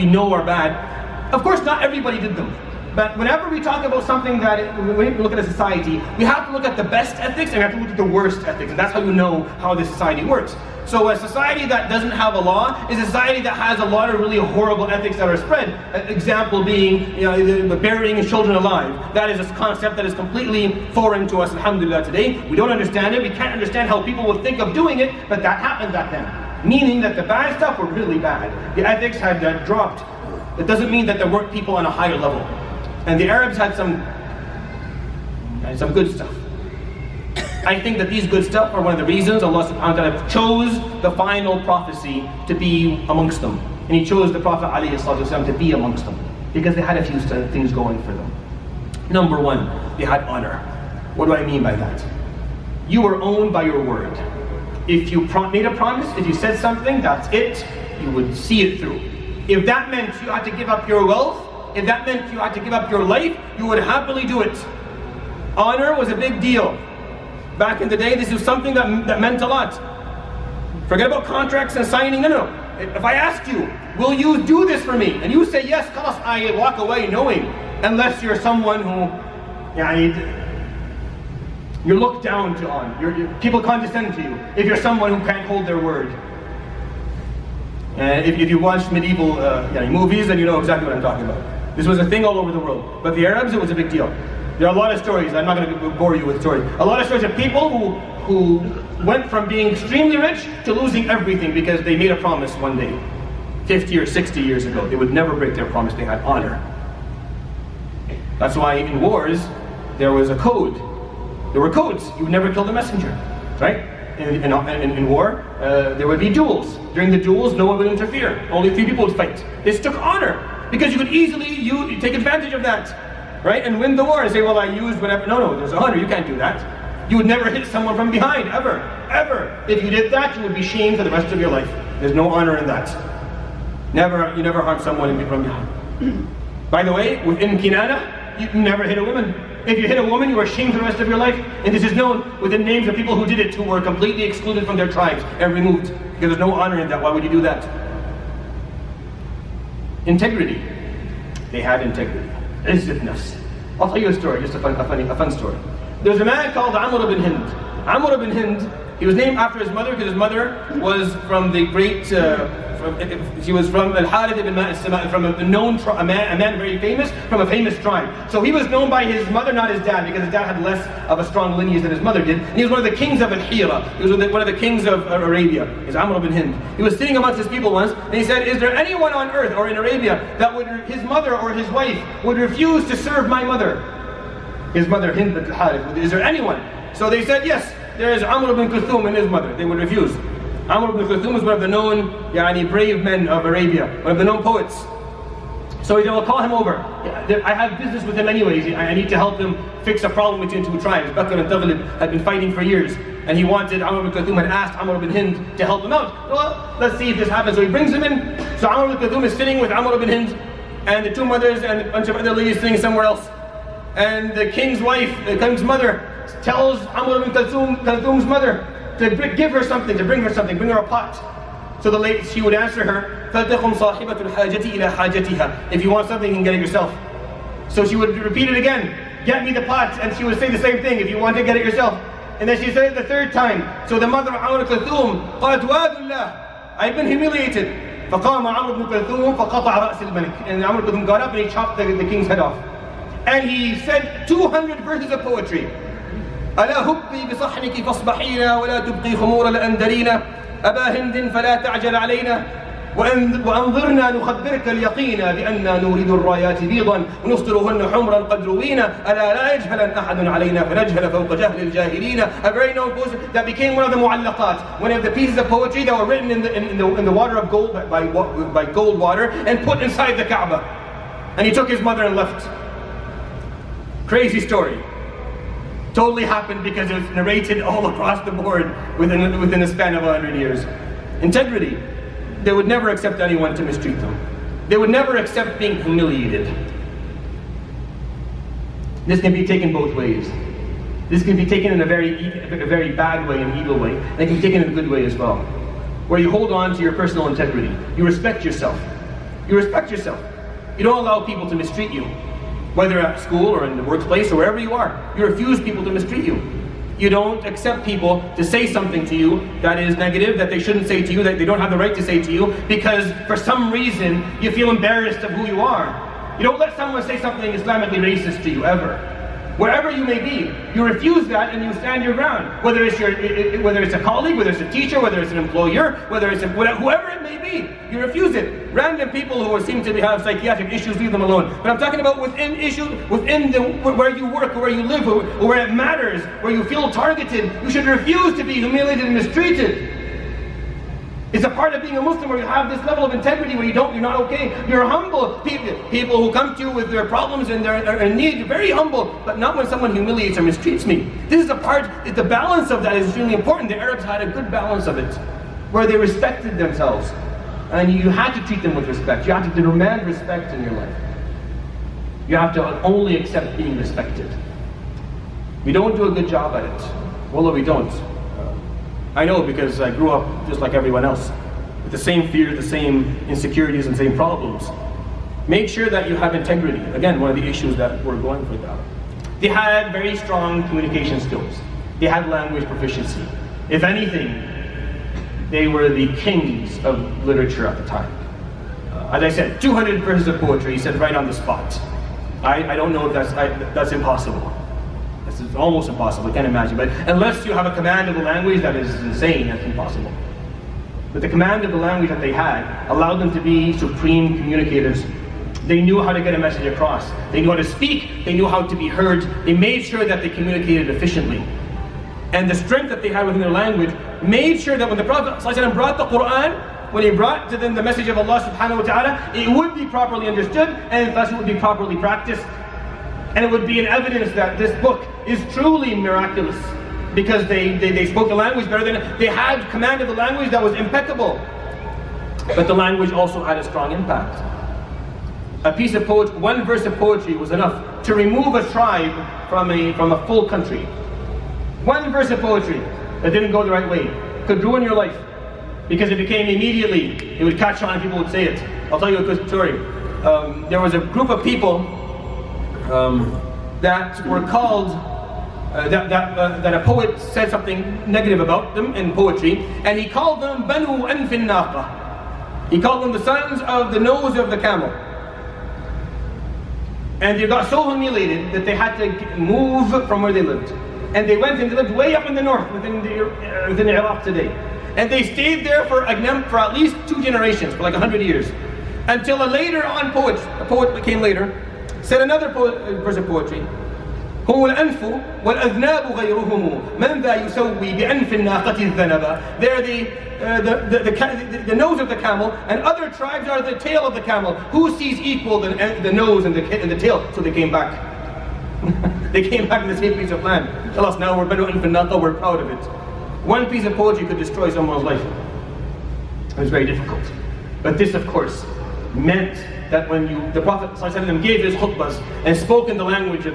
know are bad, of course not everybody did them. But whenever we talk about something that, when we look at a society, we have to look at the best ethics and we have to look at the worst ethics. And that's how you know how this society works. So a society that doesn't have a law is a society that has a lot of really horrible ethics that are spread. An example being, the burying children alive. That is a concept that is completely foreign to us, alhamdulillah, today. We don't understand it. We can't understand how people would think of doing it, but that happened back then. Meaning that the bad stuff were really bad. The ethics had dropped. It doesn't mean that there weren't people on a higher level. And the Arabs had some good stuff. I think that these good stuff are one of the reasons Allah subhanahu wa ta'ala chose the final prophecy to be amongst them. And He chose the Prophet ﷺ to be amongst them. Because they had a few things going for them. Number one, they had honor. What do I mean by that? You were owned by your word. If you made a promise, if you said something, that's it. You would see it through. If that meant you had to give up your wealth, if that meant you had to give up your life, you would happily do it. Honor was a big deal. Back in the day, this was something that meant a lot. Forget about contracts and signing. No. If I asked you, will you do this for me? And you say yes, khalas, I walk away knowing. Unless you're someone who, you're looked down to on. People condescend to you. If you're someone who can't hold their word. If you watch medieval movies, then you know exactly what I'm talking about. This was a thing all over the world. But the Arabs, it was a big deal. There are a lot of stories, I'm not going to bore you with stories. A lot of stories of people who went from being extremely rich to losing everything because they made a promise one day. 50 or 60 years ago. They would never break their promise, they had honor. That's why in wars, there was a code. There were codes. You would never kill the messenger, right? In war, there would be duels. During the duels, no one would interfere. Only 3 people would fight. This took honor. Because you could easily take advantage of that, right? And win the war and say, well, I used whatever. No, there's honor, you can't do that. You would never hit someone from behind, ever, ever. If you did that, you would be shamed for the rest of your life. There's no honor in that. You never harm someone from behind. By the way, within Kinana, you never hit a woman. If you hit a woman, you are shamed for the rest of your life. And this is known within names of people who did it, who were completely excluded from their tribes and removed. Because there's no honor in that. Why would you do that? Integrity. They had integrity. Izzat nafs. I'll tell you a story, just a fun story. There's a man called Amr ibn Hind. Amr ibn Hind, he was named after his mother because his mother was from the great, she was from Al-Harith ibn Ma'as, from a known a man very famous, from a famous tribe. So he was known by his mother, not his dad, because his dad had less of a strong lineage than his mother did. And he was one of the kings of Al-Hira. He was one of the kings of Arabia. He's Amr ibn Hind. He was sitting amongst his people once, and he said, is there anyone on earth or in Arabia that his mother or his wife would refuse to serve my mother? His mother, Hind bint Al-Harith. Is there anyone? So they said, yes, there is Amr ibn Kulthum and his mother. They would refuse. Amr ibn Kulthum was one of the known brave men of Arabia, one of the known poets. So he said, well, call him over. I have business with him anyways. I need to help him fix a problem between 2 tribes. Bakr and Taghlib had been fighting for years. And he wanted, Amr ibn Kulthum had asked Amr ibn Hind to help him out. Well, let's see if this happens. So he brings him in. So Amr ibn Kulthum is sitting with Amr ibn Hind and the 2 mothers and a bunch of other ladies sitting somewhere else. And the king's wife, the king's mother, tells Amr ibn Kulthum's mother to give her something, bring her a pot. So she would answer her, if you want something, you can get it yourself. So she would repeat it again, get me the pot, and she would say the same thing, if you want to get it yourself. And then she said it the 3rd time. So the mother of Amr ibn Kulthum, قالت وَاذُ اللَّهِ, I've been humiliated. فقام عمرو بن كلثوم فقطع رأس الملك. And Amr ibn Kulthum got up and he chopped the king's head off. And he said 200 verses of poetry. ألا هبي بصحنك فاصبحينا ولا تبقي خمور الأندرينا أبا هند فلا تعجل علينا وأنظرنا نخبرك اليقين بأننا نريد الرايات بيضا ونصدرهن حمرا قد روينا ألا لا يجهل أحد علينا فنجهل فوق جهل الجاهلين. A very known poem that became one of the mu'allaqat, one of the pieces of poetry that were written in the water of gold by gold water and put inside the Kaaba. And he took his mother and left. Crazy story. Totally happened because it was narrated all across the board within a span of 100 years. Integrity. They would never accept anyone to mistreat them. They would never accept being humiliated. This can be taken both ways. This can be taken in a very bad way, an evil way, and it can be taken in a good way as well. Where you hold on to your personal integrity. You respect yourself. You respect yourself. You don't allow people to mistreat you. Whether at school or in the workplace or wherever you are. You refuse people to mistreat you. You don't accept people to say something to you that is negative, that they shouldn't say to you, that they don't have the right to say to you, because for some reason you feel embarrassed of who you are. You don't let someone say something Islamically racist to you, ever. Wherever you may be, you refuse that and you stand your ground. Whether it's a colleague, whether it's a teacher, whether it's an employer, whether it's whoever it may be, you refuse it. Random people who seem to have psychiatric issues, leave them alone. But I'm talking about within issues, where you work, or where you live, or where it matters, where you feel targeted. You should refuse to be humiliated and mistreated. It's a part of being a Muslim where you have this level of integrity where you're not okay. You're humble. People who come to you with their problems and their need, very humble, but not when someone humiliates or mistreats me. This is a part, the balance of that is really important. The Arabs had a good balance of it, where they respected themselves. And you had to treat them with respect. You had to demand respect in your life. You have to only accept being respected. We don't do a good job at it. Wallah, we don't. I know, because I grew up just like everyone else, with the same fear, the same insecurities and same problems. Make sure that you have integrity. Again, one of the issues that we're going for now. They had very strong communication skills. They had language proficiency. If anything, they were the kings of literature at the time. As I said, 200 verses of poetry, he said right on the spot. I don't know if that's impossible. It's almost impossible, I can't imagine. But unless you have a command of the language that is insane, that's impossible. But the command of the language that they had allowed them to be supreme communicators. They knew how to get a message across. They knew how to speak, they knew how to be heard. They made sure that they communicated efficiently. And the strength that they had within their language made sure that when the Prophet ﷺ brought the Quran, when he brought to them the message of Allah subhanahu wa ta'ala, it would be properly understood, and thus it would be properly practiced. And it would be an evidence that this book is truly miraculous, because they spoke the language better than, they had command of the language that was impeccable. But the language also had a strong impact. A piece of poetry, one verse of poetry was enough to remove a tribe from a full country. One verse of poetry that didn't go the right way could ruin your life, because it became immediately, it would catch on and people would say it. I'll tell you a quick story. There was a group of people that were called, that a poet said something negative about them in poetry, and he called them Banu Anfin Naqa. He called them the sons of the nose of the camel. And they got so humiliated that they had to move from where they lived. And they went and they lived way up in the north, within Iraq today. And they stayed there for at least 2 generations, for like 100 years. Until a later on poet that came later, said another verse of poetry. هو الأنف والأذناب غيرهم من ذا يسوي بأنف الناقة الذنب. They're the nose of the camel, and other tribes are the tail of the camel. Who sees equal the nose and the tail? So they came back. They came back to the same piece of land. Tell us now, we're Banu Anf al-Naqa, we're proud of it. One piece of poetry could destroy someone's life. It was very difficult. But this, of course, meant that when the Prophet ﷺ gave his khutbahs and spoke in the language of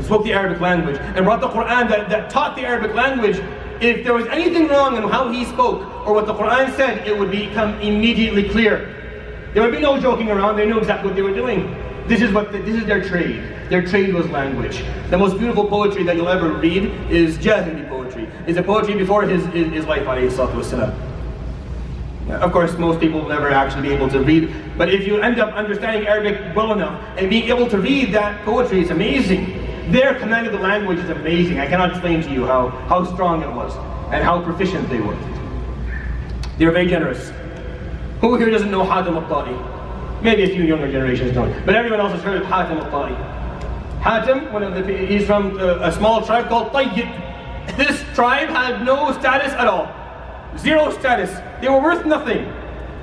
spoke the Arabic language and brought the Quran that taught the Arabic language, if there was anything wrong in how he spoke or what the Quran said, it would become immediately clear. There would be no joking around. They knew exactly what they were doing. This is their trade. Their trade was language. The most beautiful poetry that you'll ever read is Jahili poetry. It's a poetry before his life, alayhi salatu wasalam. Of course, most people will never actually be able to read, but if you end up understanding Arabic well enough and being able to read that poetry, it's amazing. Their command of the language is amazing. I cannot explain to you how strong it was and how proficient they were. They were very generous. Who here doesn't know Hatim al-Ta'i? Maybe a few younger generations don't, but everyone else has heard of Hatim al-Ta'i. Hatim, he's from a small tribe called Tayyib. This tribe had no status at all. Zero status. They were worth nothing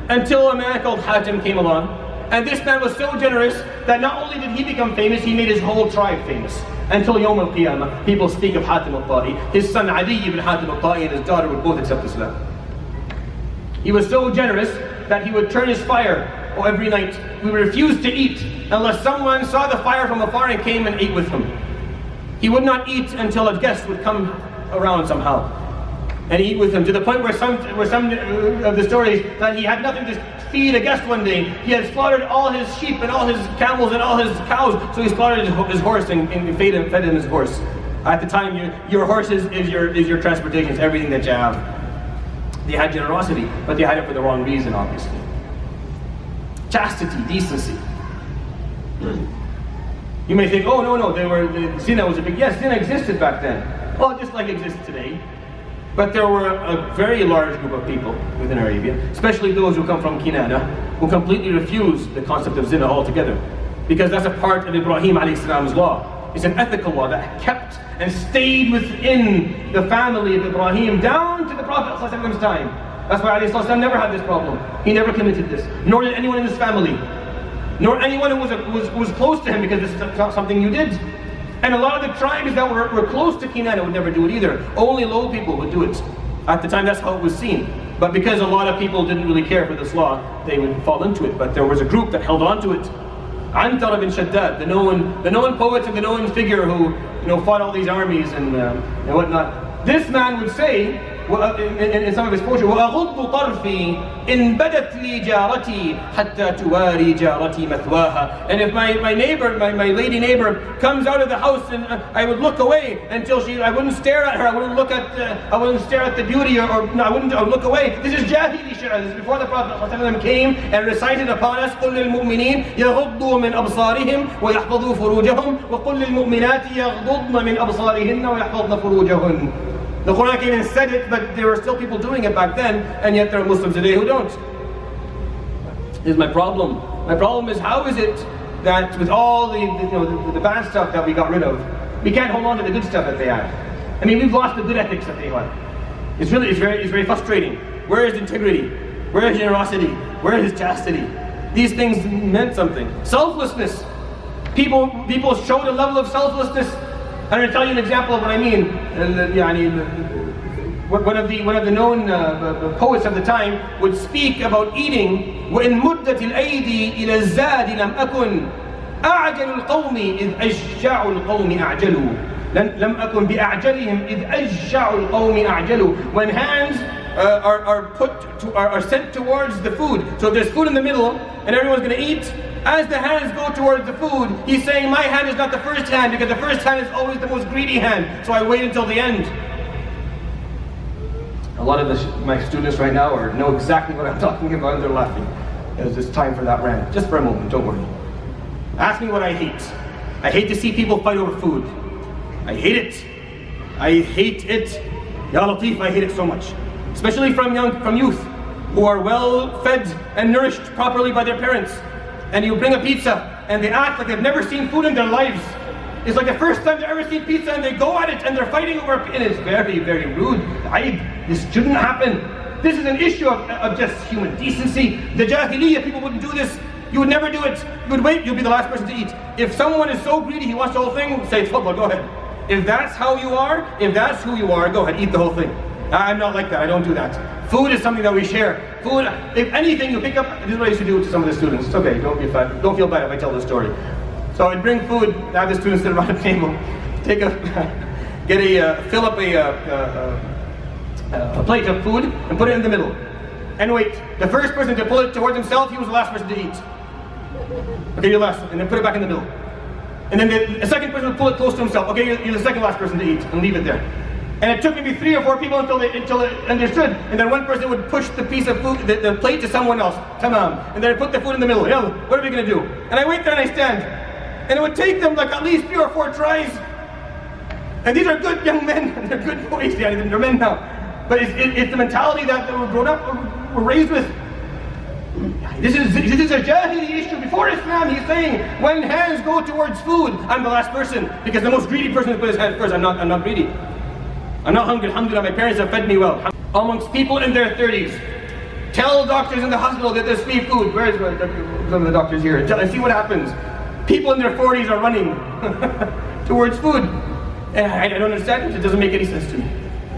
until a man called Hatim came along. And this man was so generous that not only did he become famous, he made his whole tribe famous. Until Yawm al-Qiyamah, people speak of Hatim al-Ta'i. His son Adi ibn Hatim al-Ta'i and his daughter would both accept Islam. He was so generous that he would turn his fire or every night, we refused to eat unless someone saw the fire from afar and came and ate with him. He would not eat until a guest would come around somehow and eat with him, to the point where some of the stories that he had nothing to feed a guest one day. He had slaughtered all his sheep and all his camels and all his cows, so he slaughtered his horse and fed him his horse. At the time, your horse is your transportation, it's everything that you have. They had generosity, but they had it for the wrong reason, obviously. Chastity, decency. You may think, oh no, zina was a big, yes, zina existed back then. Well, just like it exists today. But there were a very large group of people within Arabia, especially those who come from Kinana, who completely refuse the concept of zina altogether. Because that's a part of Ibrahim a.s. law. It's an ethical law that kept and stayed within the family of Ibrahim down to the Prophet's time. That's why a.s. never had this problem. He never committed this. Nor did anyone in his family. Nor anyone who was close to him, because this is not something you did. And a lot of the tribes that were close to Kinana would never do it either. Only low people would do it. At the time, that's how it was seen. But because a lot of people didn't really care for this law, they would fall into it. But there was a group that held on to it. Antar bin Shaddad, the known poet and the known figure who fought all these armies and whatnot. This man would say, in some of his poetry, وَأَغُضُّ طَرْفِي إِن بَدَتْ لِي جَارَتِي حَتَّى تُوَارِي جَارَتِي مَثْوَاهَا. And if my neighbor, my lady neighbor, comes out of the house, and I would look away until I wouldn't stare at her, I wouldn't stare at the beauty, I would look away. This is Jahili Shi'r. This is before the Prophet came and recited upon us, قُلْ لِلْمُؤْمِنِينَ يَغُضُّوا مِنْ أَبْصَارِهِمْ وَيَحْفَظُوا فُرُوجَهُمْ وَقُلْ لِلْمُؤْمِنَاتِ يَغْضُضْنَ مِنْ أَبْصَارِهِنَّ وَيَحْفَظْنَ فُرُوجَهُنَّ. The Quran came and said it, but there were still people doing it back then, and yet there are Muslims today who don't. This is my problem. My problem is, how is it that with all the bad stuff that we got rid of, we can't hold on to the good stuff that they had? I mean, we've lost the good ethics that they had. It's very frustrating. Where is integrity? Where is generosity? Where is chastity? These things meant something. Selflessness. People showed a level of selflessness. I'm going to tell you an example of what I mean. One of the known poets of the time would speak about eating. وَإِن مُدَّتِ الْأَيْدِي إِلَى الزَّادِ لَمْ أَكُنْ أَعْجَلُ الْقَوْمِ إِذْ أَشْجَعُ الْقَوْمِ أَعْجَلُوا لَمْ أَكُنْ بِأَعْجَلِهِمْ إِذْ أَشْجَعُ الْقَوْمِ أَعْجَلُوا. When hands are sent towards the food, so if there's food in the middle and everyone's going to eat, as the hands go towards the food, he's saying, my hand is not the first hand, because the first hand is always the most greedy hand, so I wait until the end. A lot of my students right now know exactly what I'm talking about, and they're laughing. It's time for that rant. Just for a moment, don't worry. Ask me what I hate. I hate to see people fight over food. I hate it. I hate it. Ya Latif, I hate it so much. Especially from youth who are well fed and nourished properly by their parents. And you bring a pizza and they act like they've never seen food in their lives. It's like the first time they've ever seen pizza, and they go at it and they're fighting over it. And it's very, very rude. This shouldn't happen. This is an issue of just human decency. The Jahiliyyah people wouldn't do this. You would never do it. You would wait, you'll be the last person to eat. If someone is so greedy he wants the whole thing, say, Tfaddal, go ahead. If that's how you are, if that's who you are, go ahead, eat the whole thing. I'm not like that, I don't do that. Food is something that we share. Food, if anything you pick up, this is what I used to do to some of the students. It's okay, don't feel bad if I tell the story. So I'd bring food, have the students sit around a table, fill up a plate of food and put it in the middle. And wait, the first person to pull it towards himself, he was the last person to eat. Okay, you're last, and then put it back in the middle. And then the second person would pull it close to himself. Okay, you're the second last person to eat, and leave it there. And it took maybe 3 or 4 people until they understood. And then one person would push the piece of food, the plate to someone else. Tamam. And then I put the food in the middle. Yeah, what are we going to do? And I wait there and I stand. And it would take them like at least 3 or 4 tries. And these are good young men. And they're good boys. Yeah, they're men now. But it's the mentality that they were grown up, were raised with. This is a Jahili issue. Before Islam, he's saying, when hands go towards food, I'm the last person. Because the most greedy person will put his hand first. I'm not greedy. I'm not hungry, alhamdulillah, my parents have fed me well. Amongst people in their 30s, tell doctors in the hospital that there's free food. Where is some of the doctors here? And see what happens. People in their 40s are running towards food. And I don't understand it. It doesn't make any sense to me.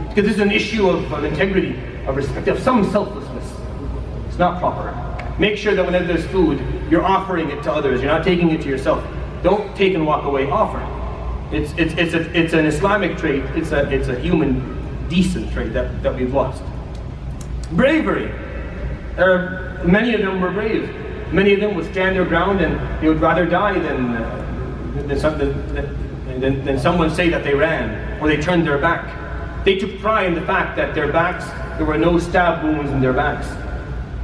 Because this is an issue of integrity, of respect, of some selflessness. It's not proper. Make sure that whenever there's food, you're offering it to others. You're not taking it to yourself. Don't take and walk away. Offer. It's an Islamic trait. It's a human, decent trait that we've lost. Bravery. Many of them were brave. Many of them would stand their ground, and they would rather die than someone say that they ran or they turned their back. They took pride in the fact that their backs, there were no stab wounds in their backs.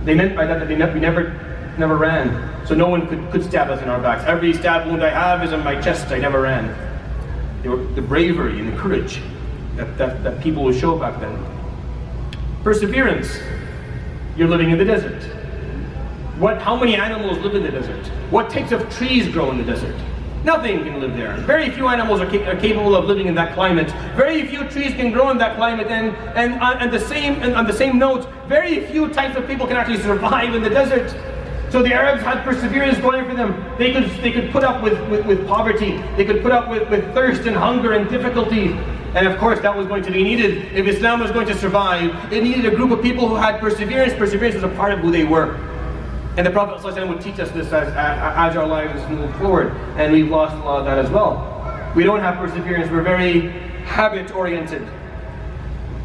They meant by that we never ran. So no one could stab us in our backs. Every stab wound I have is in my chest. I never ran. The bravery and the courage that people would show back then. Perseverance. You're living in the desert. How many animals live in the desert? What types of trees grow in the desert? Nothing can live there. Very few animals are capable of living in that climate. Very few trees can grow in that climate. And on the same note, very few types of people can actually survive in the desert. So the Arabs had perseverance going for them. They could put up with poverty. They could put up with thirst and hunger and difficulty. And of course that was going to be needed. If Islam was going to survive, it needed a group of people who had perseverance. Perseverance was a part of who they were. And the Prophet ﷺ would teach us this as our lives move forward. And we've lost a lot of that as well. We don't have perseverance. We're very habit-oriented.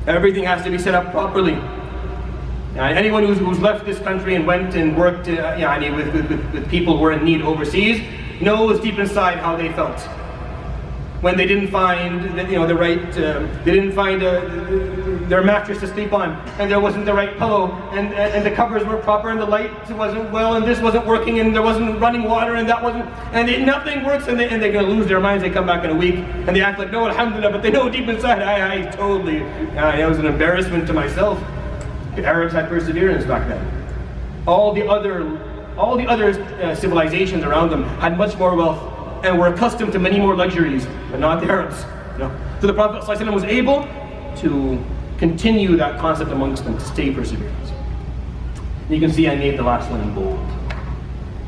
Everything has to be set up properly. Anyone who's left this country and went and worked with people who were in need overseas knows deep inside how they felt when they didn't find their mattress to sleep on, and there wasn't the right pillow, and the covers weren't proper, and the light wasn't well, and this wasn't working, and there wasn't running water, and that wasn't, nothing works, and they're going to lose their minds. They come back in a week, and they act like, no, alhamdulillah, but they know deep inside, it was an embarrassment to myself. The Arabs had perseverance back then. All the other civilizations around them had much more wealth and were accustomed to many more luxuries, but not the Arabs. So the Prophet ﷺ was able to continue that concept amongst them, to stay perseverance. And you can see I made the last one in bold,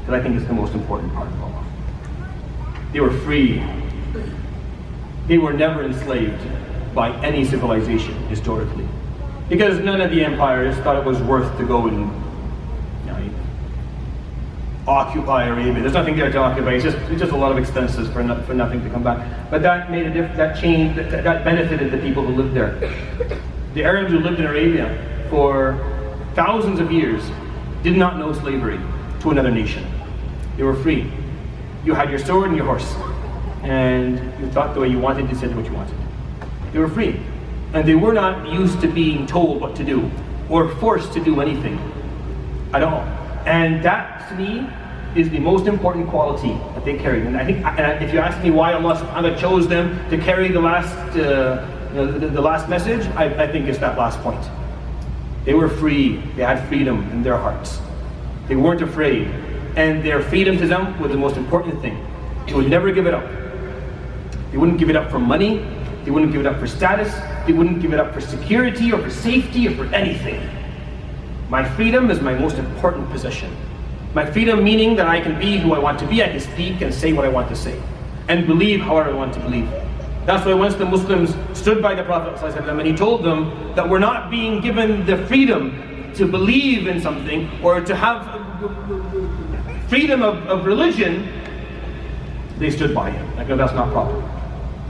because I think it's the most important part of all. They were free. They were never enslaved by any civilization historically, because none of the empires thought it was worth to go and occupy Arabia. There's nothing there to occupy. It's just a lot of expenses for nothing to come back. But that made a difference. That changed. That benefited the people who lived there. The Arabs who lived in Arabia for thousands of years did not know slavery to another nation. They were free. You had your sword and your horse, and you thought the way you wanted. You said what you wanted. They were free, and they were not used to being told what to do or forced to do anything at all. And that, to me, is the most important quality that they carried. And I think, if you ask me why Allah subhanahu wa ta'ala chose them to carry the last message, I think it's that last point. They were free. They had freedom in their hearts. They weren't afraid. And their freedom to them was the most important thing. They would never give it up. They wouldn't give it up for money. They wouldn't give it up for status. They wouldn't give it up for security or for safety or for anything. My freedom is my most important possession. My freedom meaning that I can be who I want to be, I can speak and say what I want to say, and believe however I want to believe. That's why once the Muslims stood by the Prophet ﷺ and he told them that we're not being given the freedom to believe in something or to have freedom of religion, they stood by him. Like, no, that's not proper.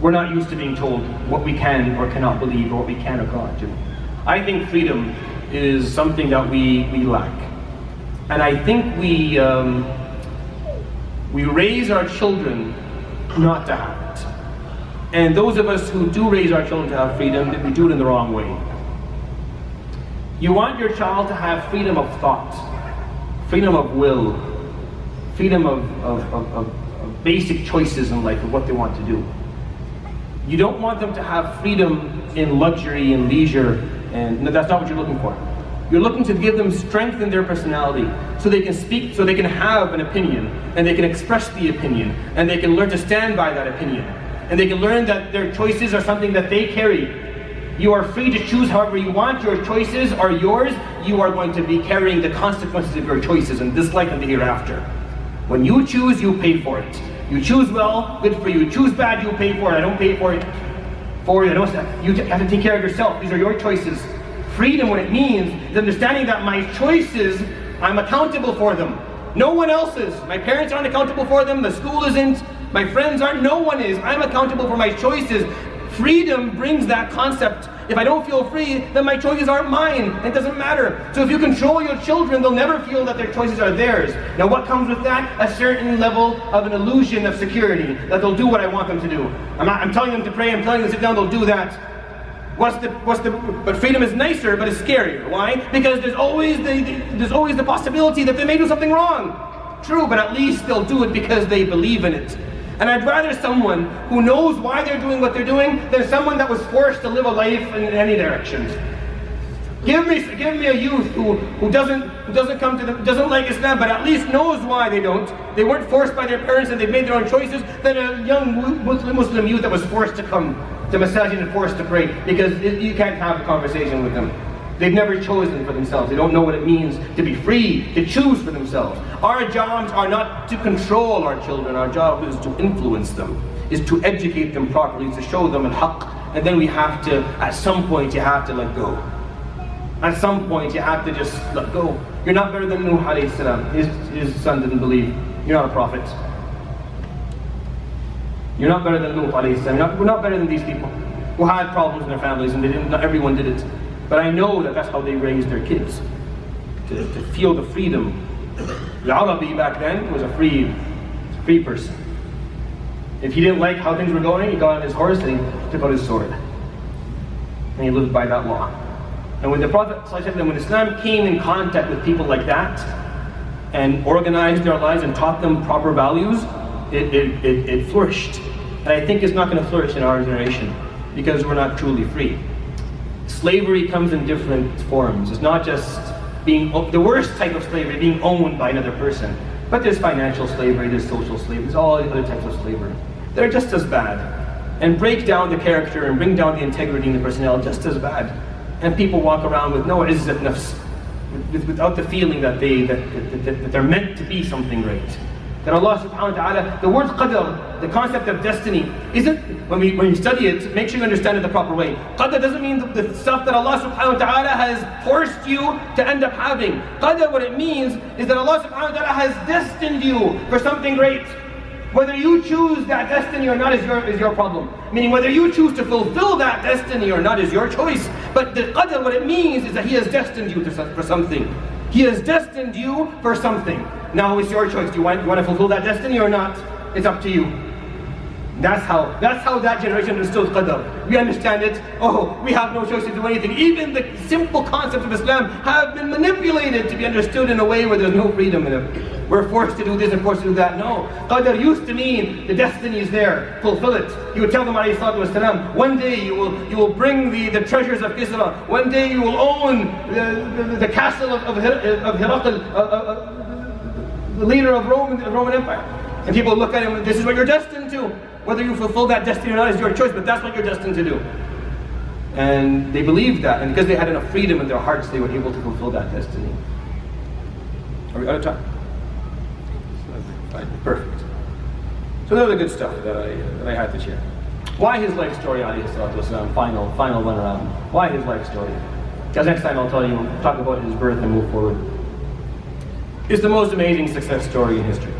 We're not used to being told what we can or cannot believe or what we can or cannot do. I think freedom is something that we lack. And I think we raise our children not to have it. And those of us who do raise our children to have freedom, we do it in the wrong way. You want your child to have freedom of thought, freedom of will, freedom of basic choices in life of what they want to do. You don't want them to have freedom in luxury and leisure, and that's not what you're looking for. You're looking to give them strength in their personality so they can speak, so they can have an opinion, and they can express the opinion, and they can learn to stand by that opinion, and they can learn that their choices are something that they carry. You are free to choose however you want. Your choices are yours. You are going to be carrying the consequences of your choices in this life and the hereafter. When you choose, you pay for it. You choose well, good for you. Choose bad, you pay for it. I don't pay for it. You have to take care of yourself. These are your choices. Freedom, what it means, is understanding that my choices I'm accountable for them. No one else is. My parents aren't accountable for them, the school isn't, my friends aren't, no one is. I'm accountable for my choices. Freedom brings that concept. If I don't feel free, then my choices aren't mine. It doesn't matter. So if you control your children, they'll never feel that their choices are theirs. Now what comes with that? A certain level of an illusion of security, that they'll do what I want them to do. I'm telling them to pray, I'm telling them to sit down, they'll do that. But freedom is nicer, but it's scarier. Why? Because there's always the possibility that they may do something wrong. True, but at least they'll do it because they believe in it. And I'd rather someone who knows why they're doing what they're doing than someone that was forced to live a life in any direction. Give me a youth who doesn't like Islam, but at least knows why they don't. They weren't forced by their parents and they've made their own choices, than a young Muslim youth that was forced to come to masajid and forced to pray, because you can't have a conversation with them. They've never chosen for themselves. They don't know what it means to be free, to choose for themselves. Our jobs are not to control our children. Our job is to influence them, is to educate them properly, to show them al-haq. And then we have to, at some point, you have to let go. At some point, you have to just let go. You're not better than Nuh alayhi salam. His son didn't believe. You're not a prophet. You're not better than Nuh alayhi salam. We're not better than these people who had problems in their families, and not everyone did it. But I know that that's how they raised their kids, to feel the freedom. The Arabi back then was a free person. If he didn't like how things were going, he got on his horse and he took out his sword. And he lived by that law. And when the Prophet, when Islam came in contact with people like that, and organized their lives and taught them proper values, it flourished. And I think it's not going to flourish in our generation, because we're not truly free. Slavery comes in different forms. It's not just being, the worst type of slavery, being owned by another person. But there's financial slavery, there's social slavery, there's all other types of slavery. They're just as bad. And break down the character and bring down the integrity and the personality just as bad. And people walk around with no izzat nafs, without the feeling that they're meant to be something great. That Allah subhanahu wa ta'ala, the word qadr, the concept of destiny, isn't, when you study it, make sure you understand it the proper way. Qadr doesn't mean the stuff that Allah subhanahu wa ta'ala has forced you to end up having. Qadr, what it means is that Allah subhanahu wa ta'ala has destined you for something great. Whether you choose that destiny or not is your problem. Meaning whether you choose to fulfill that destiny or not is your choice. But the qadr, what it means is that He has destined you for something. He has destined you for something. Now it's your choice. Do you want to fulfill that destiny or not? It's up to you. That's how that generation understood qadr. We understand it. Oh, we have no choice to do anything. Even the simple concepts of Islam have been manipulated to be understood in a way where there's no freedom in it. We're forced to do this and forced to do that. No. Qadr used to mean the destiny is there. Fulfill it. You would tell them, alayhi salatu wasalam, one day you will bring the treasures of Kisra. One day you will own the castle of Herakl, the leader of the Roman Empire. And people look at him, this is what you're destined to. Whether you fulfill that destiny or not is your choice, but that's what you're destined to do. And they believed that, and because they had enough freedom in their hearts, they were able to fulfill that destiny. Are we out of time? Perfect. So that was the good stuff that I had to share. Why his life story, alayhi salatu wasalam, final run around. Why his life story? Because next time I'll talk about his birth and move forward. It's the most amazing success story in history.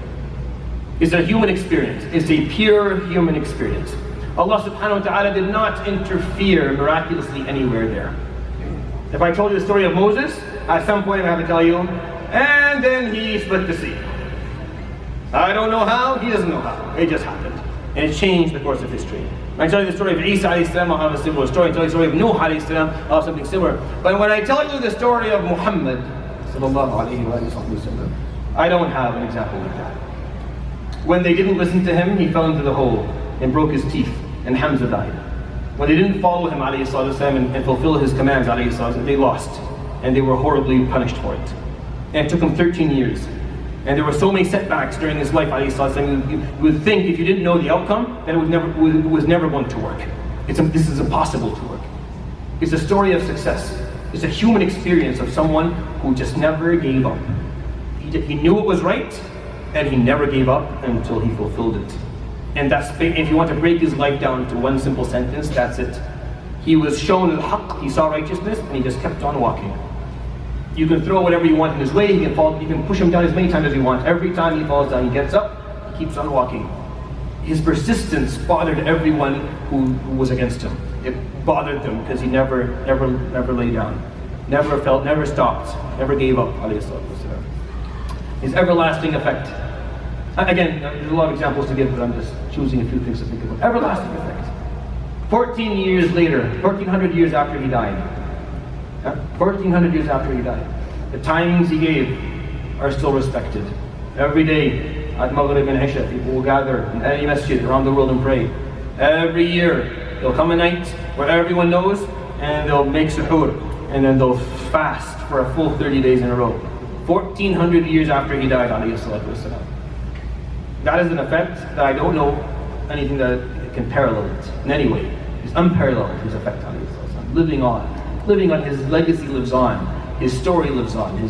It's a human experience. It's a pure human experience. Allah subhanahu wa ta'ala did not interfere miraculously anywhere there. If I told you the story of Moses, at some point I have to tell you, and then he split the sea. I don't know how, he doesn't know how. It just happened. And it changed the course of history. I tell you the story of Isa alayhi salam, I'll have a similar story. I tell you the story of Nuh alayhi salam, I'll have something similar. But when I tell you the story of Muhammad sallallahu alayhi wa sallam, I don't have an example like that. When they didn't listen to him, he fell into the hole and broke his teeth, and Hamza died. When they didn't follow him alayhi salam, and fulfill his commands alayhi salam, they lost. And they were horribly punished for it. And it took him 13 years. And there were so many setbacks during his life alayhi salam, you would think if you didn't know the outcome, that it was never going to work. This is impossible to work. It's a story of success. It's a human experience of someone who just never gave up. He knew it was right, and he never gave up until he fulfilled it. And that's, if you want to break his life down to one simple sentence, that's it. He was shown al-haq, he saw righteousness, and he just kept on walking. You can throw whatever you want in his way, you can push him down as many times as you want. Every time he falls down, he gets up, he keeps on walking. His persistence bothered everyone who was against him. It bothered them because he never lay down, never stopped, never gave up. His everlasting effect. Again, there's a lot of examples to give, but I'm just choosing a few things to think about. Everlasting effect. 14 years later, 1400 years after he died. 1400 years after he died. The timings he gave are still respected. Every day, at Maghrib and Isha, people will gather in any masjid around the world and pray. Every year, there'll come a night where everyone knows, and they'll make suhoor, and then they'll fast for a full 30 days in a row. 1400 years after he died, alayhi salatu wasalam. That is an effect that I don't know anything that can parallel it in any way. It's unparalleled, his effect, alayhi salatu wasalam. Living on, his legacy lives on, his story lives on,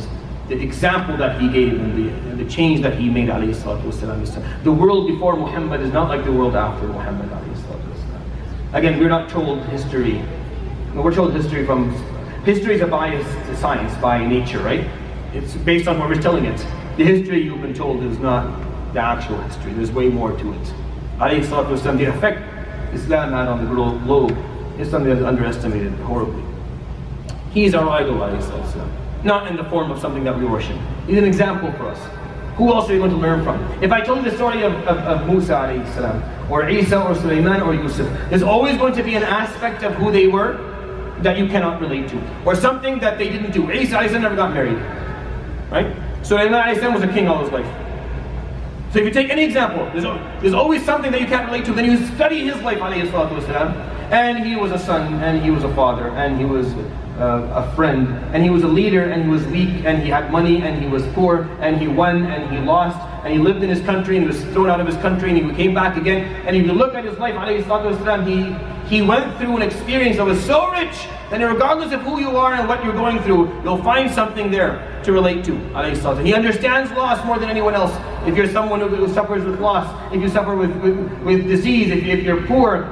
the example that he gave and the change that he made, alayhi salatu wasalam. The world before Muhammad is not like the world after Muhammad, alayhi salatu wasalam. Again, we're not told history. We're told history from, history is a bias to science by nature, right? It's based on what we're telling it. The history you've been told is not the actual history. There's way more to it. Alayhi salatu wasalam, the effect Islam had on the globe is something that's underestimated horribly. He's our idol, alayhi salatu wasalam. Not in the form of something that we worship. He's an example for us. Who else are you going to learn from? If I told you the story of Musa alayhi salam, or Isa, or Sulaiman, or Yusuf, there's always going to be an aspect of who they were that you cannot relate to. Or something that they didn't do. Isa alayhi salam never got married. Right? Sulaiman alayhi salam was a king all his life. So if you take any example, there's always something that you can't relate to. Then you study his life, alayhi salatu wasalam, and he was a son, and he was a father, and he was a friend, and he was a leader, and he was weak, and he had money, and he was poor, and he won, and he lost, and he lived in his country, and he was thrown out of his country, and he came back again. And if you look at his life, alayhi salatu wasalam, he went through an experience that was so rich that regardless of who you are and what you're going through, you'll find something there to relate to, alayhi salatu. He understands loss more than anyone else. If you're someone who suffers with loss, if you suffer with disease, if you're poor,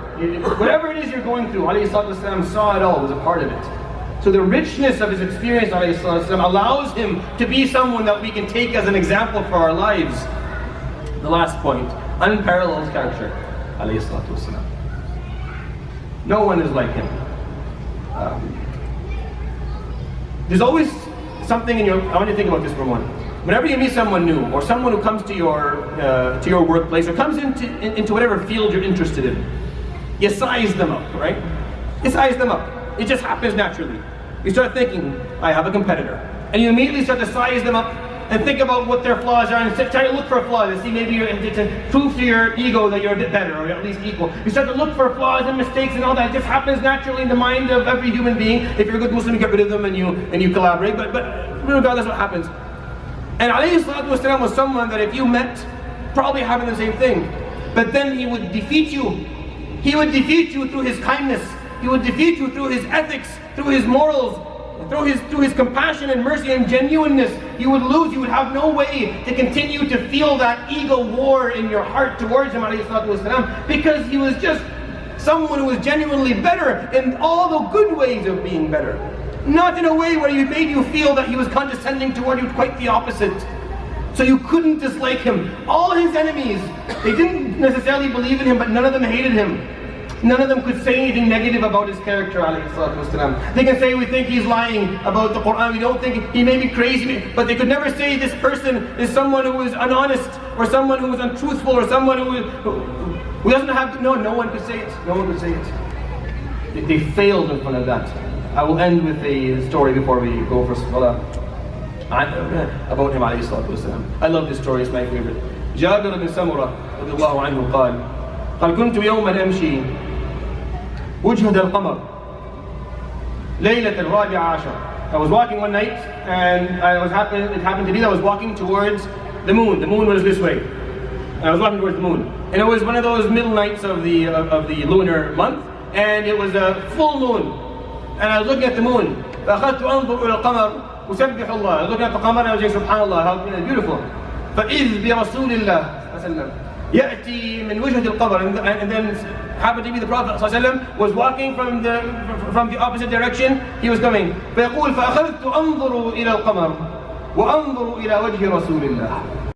whatever it is you're going through, alayhi salatu wasalam saw it all, was a part of it. So the richness of his experience, alayhi salatu wasalam, allows him to be someone that we can take as an example for our lives. The last point, unparalleled character, alayhi salatu wasalam. No one is like him. There's always something in your, I want you to think about this for a moment. Whenever you meet someone new, or someone who comes to your workplace, or comes into whatever field you're interested in, you size them up, right? You size them up. It just happens naturally. You start thinking, I have a competitor. And you immediately start to size them up and think about what their flaws are and try to look for flaws and see maybe to prove to your ego that you're a bit better or at least equal. You start to look for flaws and mistakes and all that. It just happens naturally in the mind of every human being. If you're a good Muslim, you get rid of them and you collaborate. But regardless what happens. And alayhi salatu wasalam was someone that if you met, probably having the same thing. But then he would defeat you. He would defeat you through his kindness. He would defeat you through his ethics, through his morals, through his compassion and mercy and genuineness. You would lose, you would have no way to continue to feel that ego war in your heart towards him, alayhi salatu wasalam, because he was just someone who was genuinely better in all the good ways of being better. Not in a way where he made you feel that he was condescending toward you, quite the opposite. So you couldn't dislike him. All his enemies, they didn't necessarily believe in him, but none of them hated him. None of them could say anything negative about his character, alayhi salatu wasalam. They can say we think he's lying about the Quran, we don't think he may be crazy, but they could never say this person is someone who is unhonest, or someone who is untruthful, or someone who doesn't have, no one could say it. No one could say it. They failed in front of that. I will end with a story before we go for salah about him, alayhi salatu wasalam. I love this story, it's my favorite. Jabir ibn Samurah radiyallahu anhu قال كنت يوما أمشي وجهة القمر ليلة الرابعة عشر. I was walking one night and it happened to be that I was walking towards the moon. The moon was this way. And I was walking towards the moon. And it was one of those middle nights of the lunar month, and it was a full moon. And I was looking at the moon. فأخذت أنظر إلى القمر أسبح الله. I was looking at the qamar and I was saying subhanallah, how beautiful. فإذ برسول الله صلى الله عليه وسلم يأتي من وجهة القمر, and then happened to be the Prophet ﷺ was walking from the opposite direction. He was coming. فيقول فأخذت أنظر إلى القمر وأنظر إلى وجه رسول الله.